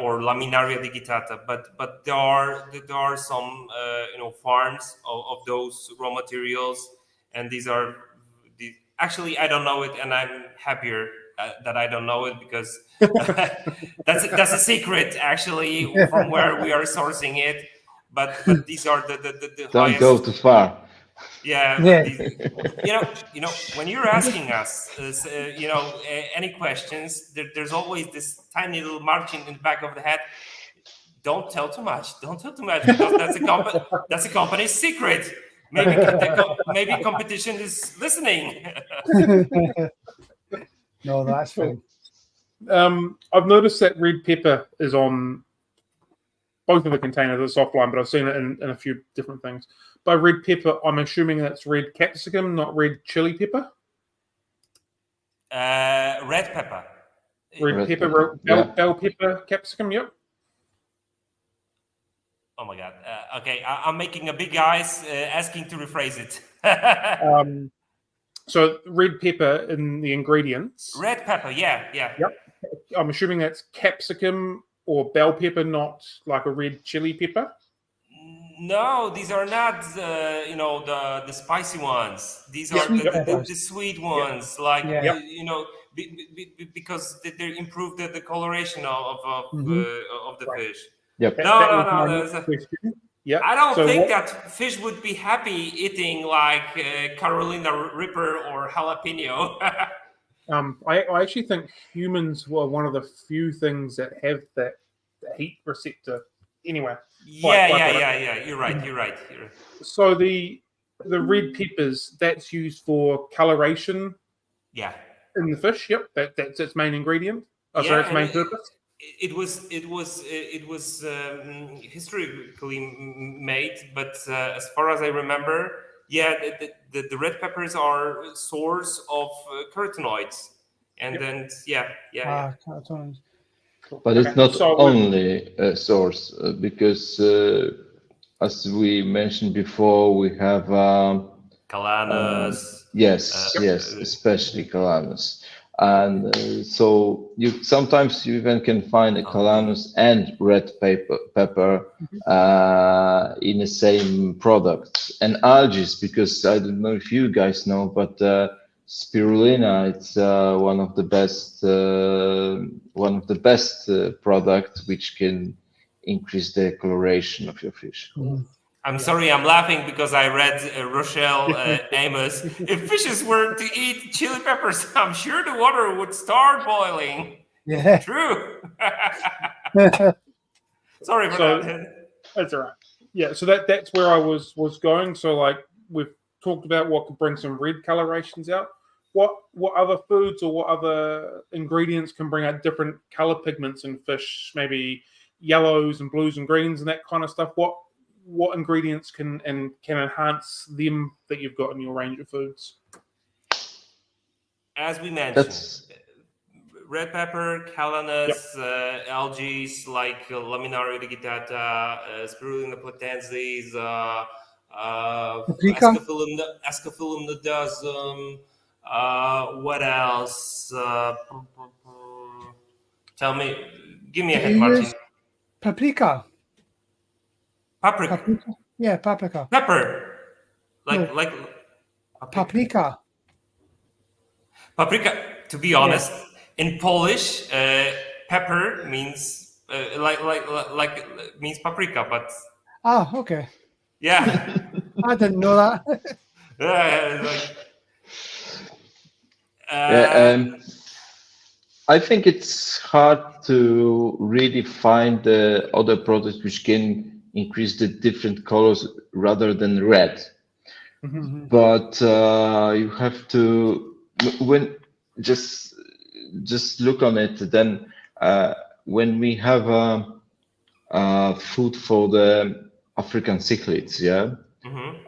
or Laminaria digitata. But there are some farms of those raw materials, and these are actually, I don't know it, and I'm happier that I don't know it, because that's a secret actually from where we are sourcing it. But these are the
Don't
highest.
go too far.
Yeah. When you're asking us, any questions, there's always this tiny little Marcin in the back of the head. Don't tell too much. Don't tell too much, because that's a company's secret. Maybe competition is listening.
No, that's fine.
I've noticed that red pepper is on both of the containers. It's offline, but I've seen it in a few different things. By red pepper, I'm assuming that's red capsicum, not red chili pepper.
Red pepper.
Red pepper, bell pepper, capsicum. Yep.
Oh my God. Okay, I'm making a big eyes, asking to rephrase it.
So red pepper in the ingredients.
Red pepper, yeah.
Yep. I'm assuming that's capsicum or bell pepper, not like a red chili pepper.
No, these are not the spicy ones. These are the sweet ones, because they improve the coloration of the fish.
Yep.
No. Yeah. I don't think that fish would be happy eating like Carolina Reaper or jalapeno.
I actually think humans were one of the few things that have that heat receptor. Anyway.
Yeah. You're right.
So the red peppers, that's used for coloration.
Yeah.
In the fish. Yep. That's its main ingredient. Sorry, its main purpose.
It was historically made, but as far as I remember, the red peppers are a source of carotenoids, and then
carotenoids.
But it's not only a source, because as we mentioned before, we have
Calanus.
Yes, especially Calanus. And so sometimes you even can find a Calanus and red pepper in the same product. And algae, because I don't know if you guys know, but spirulina, it's one of the best products which can increase the coloration of your fish.
I'm sorry, I'm laughing because I read Rochelle Amos. If fishes were to eat chili peppers, I'm sure the water would start boiling.
Yeah.
True. Sorry for that.
That's all right. Yeah, so that's where I was going. So like we've talked about what could bring some red colorations out. What other foods or what other ingredients can bring out different color pigments in fish? Maybe yellows and blues and greens and that kind of stuff. What ingredients can enhance them that you've got in your range of foods?
As we mentioned, red pepper, calanus, algae like Laminaria digitata, Spirulina potensis,
Paprika?
Ascophyllum nodosum. What else? Give me a
Do
hint,
you
Marcin.
use paprika?
Paprika.
Paprika? Yeah, paprika.
Pepper.
No.
Like
Paprika.
Paprika, to be honest, in Polish, pepper means means paprika, but
Ah, okay.
yeah,
I didn't know that.
like
I think it's hard to really find the other products which can increase the different colors rather than red.
Mhm.
But you have to when just look on it. Then when we have food for the African cichlids,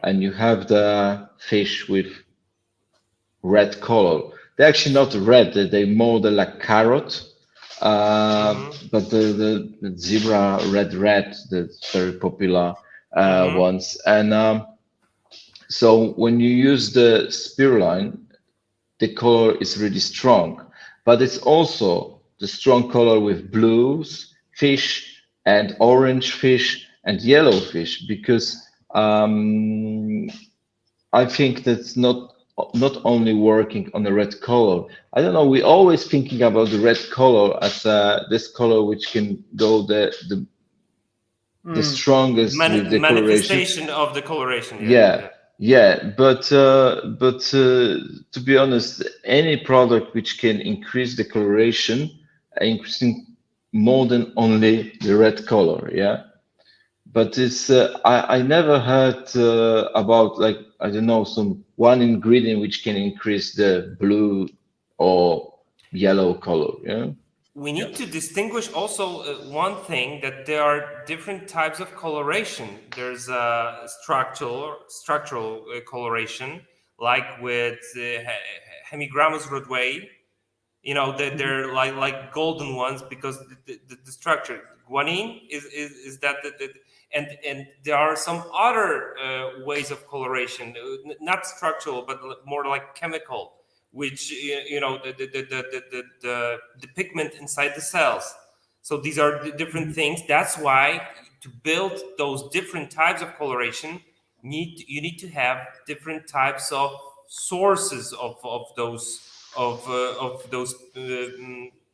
and you have the fish with red color. They're actually not red. They're more like carrot. But the zebra red, the very popular ones. And so when you use the spiruline, the color is really strong. But it's also the strong color with blues, fish, and orange fish, and yellow fish, because I think that's not only working on the red color. I don't know. We're always thinking about the red color as this color which can go the strongest with the
manifestation
coloration.
of the coloration.
Yeah. But to be honest, any product which can increase the coloration, increasing more than only the red color. But it's I never heard about, like, I don't know, some one ingredient which can increase the blue or yellow color.
We need to distinguish also one thing, that there are different types of coloration. There's structural coloration, like with Hemigramus rodway. They're like golden ones because the structure. Guanine is that and there are some other ways of coloration, not structural but more like chemical, which the pigment inside the cells. So these are the different things. That's why to build those different types of coloration, you need to have different types of sources of those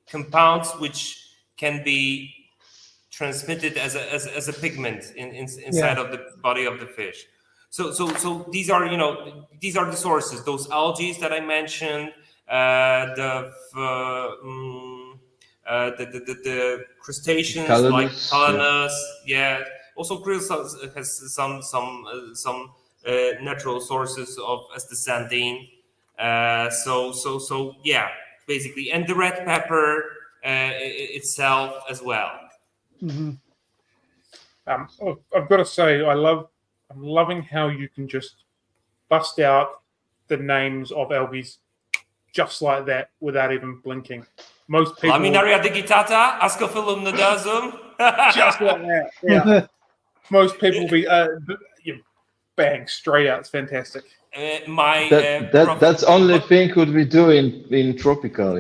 compounds, which can be transmitted as a pigment inside of the body of the fish. So these are the sources. Those algae that I mentioned, the crustaceans like calanus, Also, krill has some natural sources of astaxanthin. Basically, and the red pepper itself as well.
I've got to say, I'm loving how you can just bust out the names of algae just like that without even blinking. Most people
Laminaria digitata, Ascophyllum nodosum.
just like that. Yeah. Most people will be bang straight out. It's fantastic.
That's only thing could we do in tropical,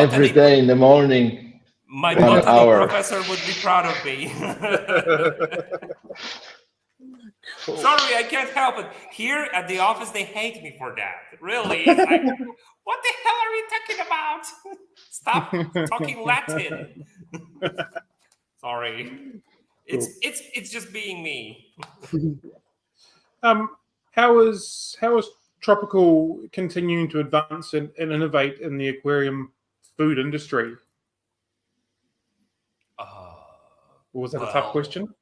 every day in the morning.
My botany professor would be proud of me. Cool. Sorry, I can't help it. Here at the office, they hate me for that. Really, it's like, what the hell are you talking about? Stop talking Latin. Sorry, it's just being me.
How is tropical continuing to advance and innovate in the aquarium food industry? Was that a tough question?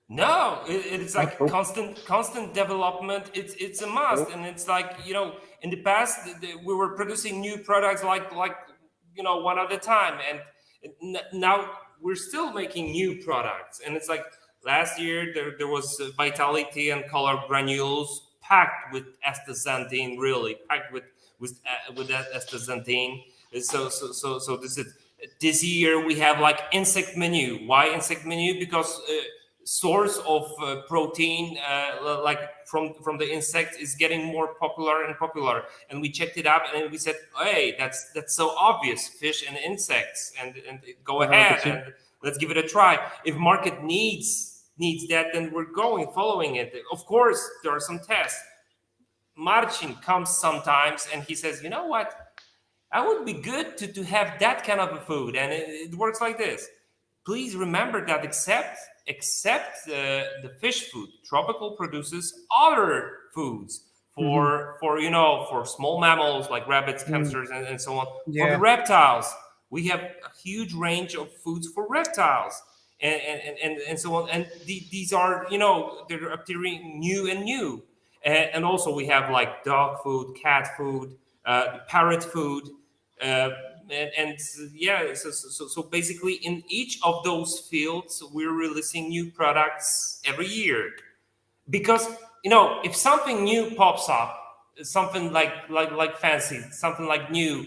No, it's like constant development. It's a must, and it's like, in the past we were producing new products like one at a time, and now we're still making new products. And it's like last year there was Vitality and Color granules packed with astaxanthin, really packed with astaxanthin. So this year we have like insect menu. Why insect menu? Because source of protein like from the insect is getting more popular and popular, and we checked it out and we said, hey, that's so obvious, fish and insects, and go ahead
100%.
and let's give it a try. If market needs that, then we're following it. Of course there are some tests. Marcin comes sometimes and he says, you know what, I would be good to have that kind of a food, and it works like this. Please remember that except the fish food, tropical produces other foods for small mammals like rabbits, hamsters, and so on.
Yeah.
For the reptiles, we have a huge range of foods for reptiles, and so on. And these are they're appearing new, and also we have like dog food, cat food, parrot food. So basically in each of those fields we're releasing new products every year, because if something new pops up, something like fancy, something like new,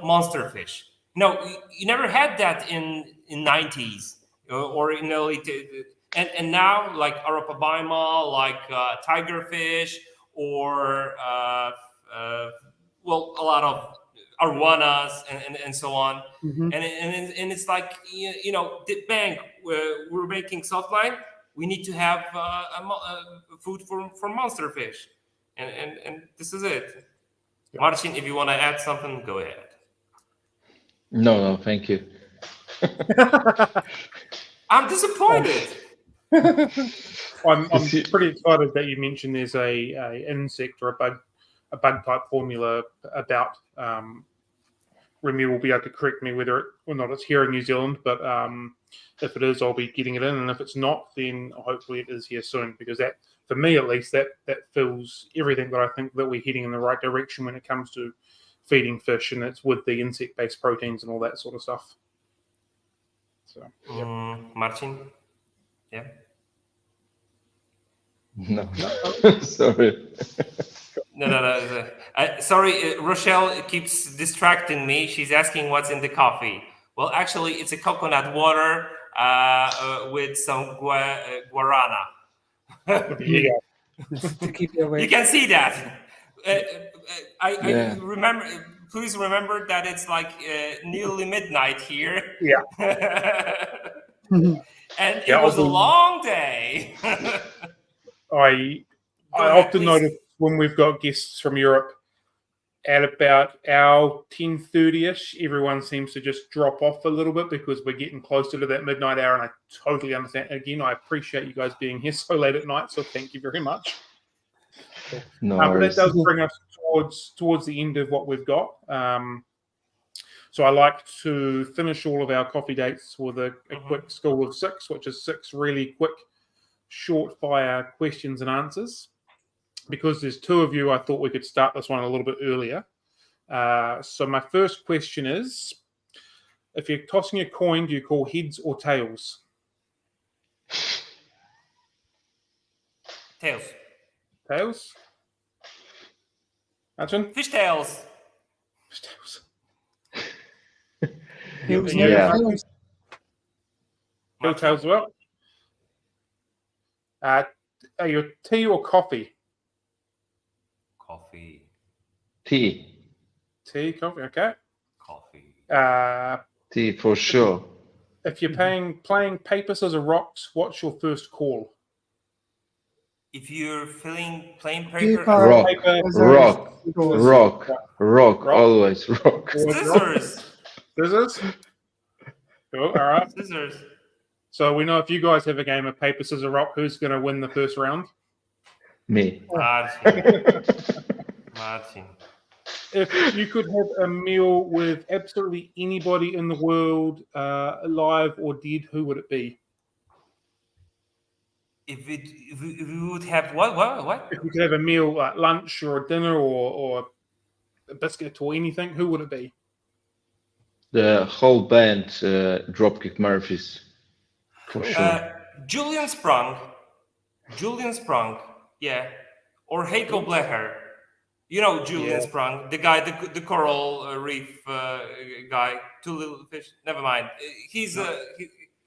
monster fish, you never had that in 90s or in early and now like arapaima, like tigerfish, or a lot of arowanas and so on. And it's like bang, we're making softline, we need to have food for monster fish, and this is it. Marcin, if you want to add something, go ahead.
No, thank you.
I'm disappointed.
I'm pretty excited that you mentioned there's a insect or a bug type formula about. Remy will be able to correct me whether or not it's here in New Zealand, but if it is, I'll be getting it in, and if it's not, then hopefully it is here soon, because that, for me at least, that fills everything that I think that we're heading in the right direction when it comes to feeding fish, and it's with the insect-based proteins and all that sort of stuff. So,
Marcin, yeah.
No. Sorry.
No. Sorry, Rochelle keeps distracting me. She's asking what's in the coffee. Well, actually, it's a coconut water with some guarana.
To keep you awake.
You can see that. I remember. Please remember that it's like nearly midnight here.
Yeah.
And it was a long day.
I often notice when we've got guests from Europe, at about our 10:30ish, everyone seems to just drop off a little bit because we're getting closer to that midnight hour, and I totally understand. Again, I appreciate you guys being here so late at night, so thank you very much.
No
but
worries.
that does bring us towards the end of what we've got. So I like to finish all of our coffee dates with a quick score of 6, which is 6 really quick, short fire questions and answers. Because there's 2 of you, I thought we could start this one a little bit earlier. So my first question is, if you're tossing a coin, do you call heads or tails?
Tails.
Tails? Marcin?
Fish tails.
Fish tails.
Yeah.
Tails as well. Are you tea or coffee?
Coffee.
Tea.
Tea, coffee, okay.
Coffee.
Tea for sure.
If you're playing paper, scissors, rocks, what's your first call?
If you're playing paper,
rock,
paper,
rock, always rock.
Scissors. Cool. All right.
Scissors.
So we know if you guys have a game of paper, scissors, rock, who's going to win the first round?
Me.
Marcin.
If you could have a meal with absolutely anybody in the world, alive or dead, who would it be?
If we would have what?
If you could have a meal, like lunch or a dinner or a biscuit or anything, who would it be?
The whole band, Dropkick Murphys, for sure.
Julian Sprung, yeah, or Heiko Blecher. You know Julian
Yeah.
Sprung, the guy, the coral reef guy, Two Little Fish. Never mind. He's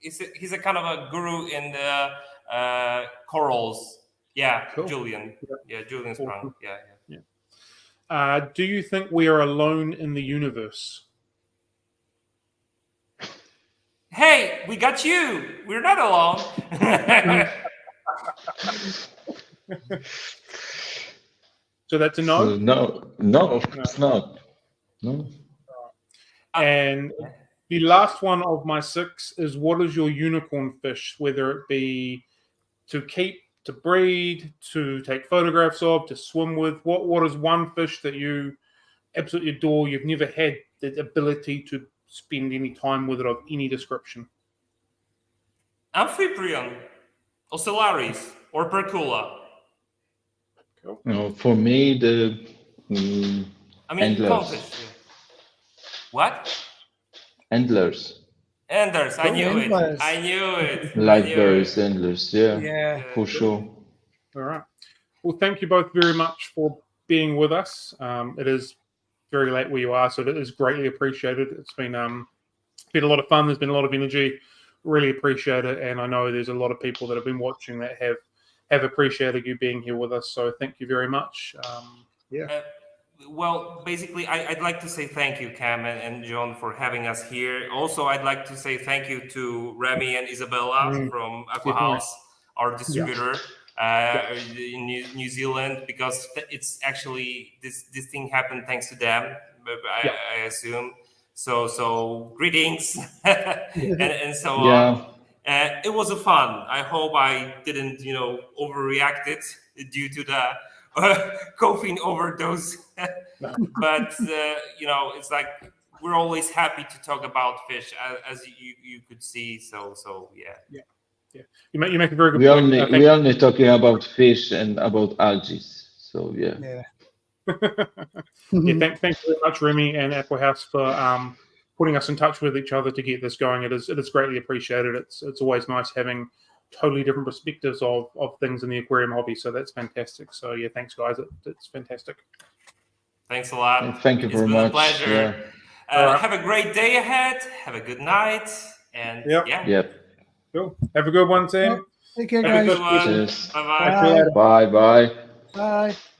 he's a kind of a guru in the corals. Yeah,
Cool.
Julian. Yeah, Julian Sprung.
Awesome.
Yeah.
Do you think we are alone in the universe?
Hey, we got you. We're not alone.
So that's a no.
No, of course not. No.
And the last one of my 6 is, what is your unicorn fish? Whether it be to keep, to breed, to take photographs of, to swim with. What is one fish that you absolutely adore? You've never had the ability to spend any time with it of any description.
Amphiprion, Ocellaris, or Percula.
Cool.
No, for me, the
I mean,
Endlers.
goldfish. What?
Endlers,
Enders. I knew it.
Endlers.
I knew it.
Lightberries, Endlers, yeah,
Yeah.
for sure.
All right. Well, thank you both very much for being with us. It is very late where you are, so it is greatly appreciated. It's been a lot of fun. There's been a lot of energy. Really appreciate it, and I know there's a lot of people that have been watching that have appreciated you being here with us. So thank you very much.
Well, basically, I'd like to say thank you, Cam and John, for having us here. Also, I'd like to say thank you to Remy and Isabella from Aqua House, our distributor in New Zealand, because it's actually this thing happened thanks to them, I assume. So greetings and so on. It was a fun. I hope I didn't, overreact it due to the caffeine overdose. But it's like we're always happy to talk about fish, as you could see. So yeah.
You make a very good
We
point.
we only talking about fish and about algae. So yeah.
Thanks very much, Remy and Aqua House, for putting us in touch with each other to get this going. It is greatly appreciated. It's always nice having totally different perspectives of things in the aquarium hobby. So that's fantastic. So yeah, thanks guys. It's fantastic.
Thanks a lot.
Thank you very much.
It's been a pleasure. Have a great day ahead. Have a good night. And
Yep.
Cool. Have a good one, Sam.
Take care, guys.
Cheers.
Bye-bye.
Bye. Bye.
Bye.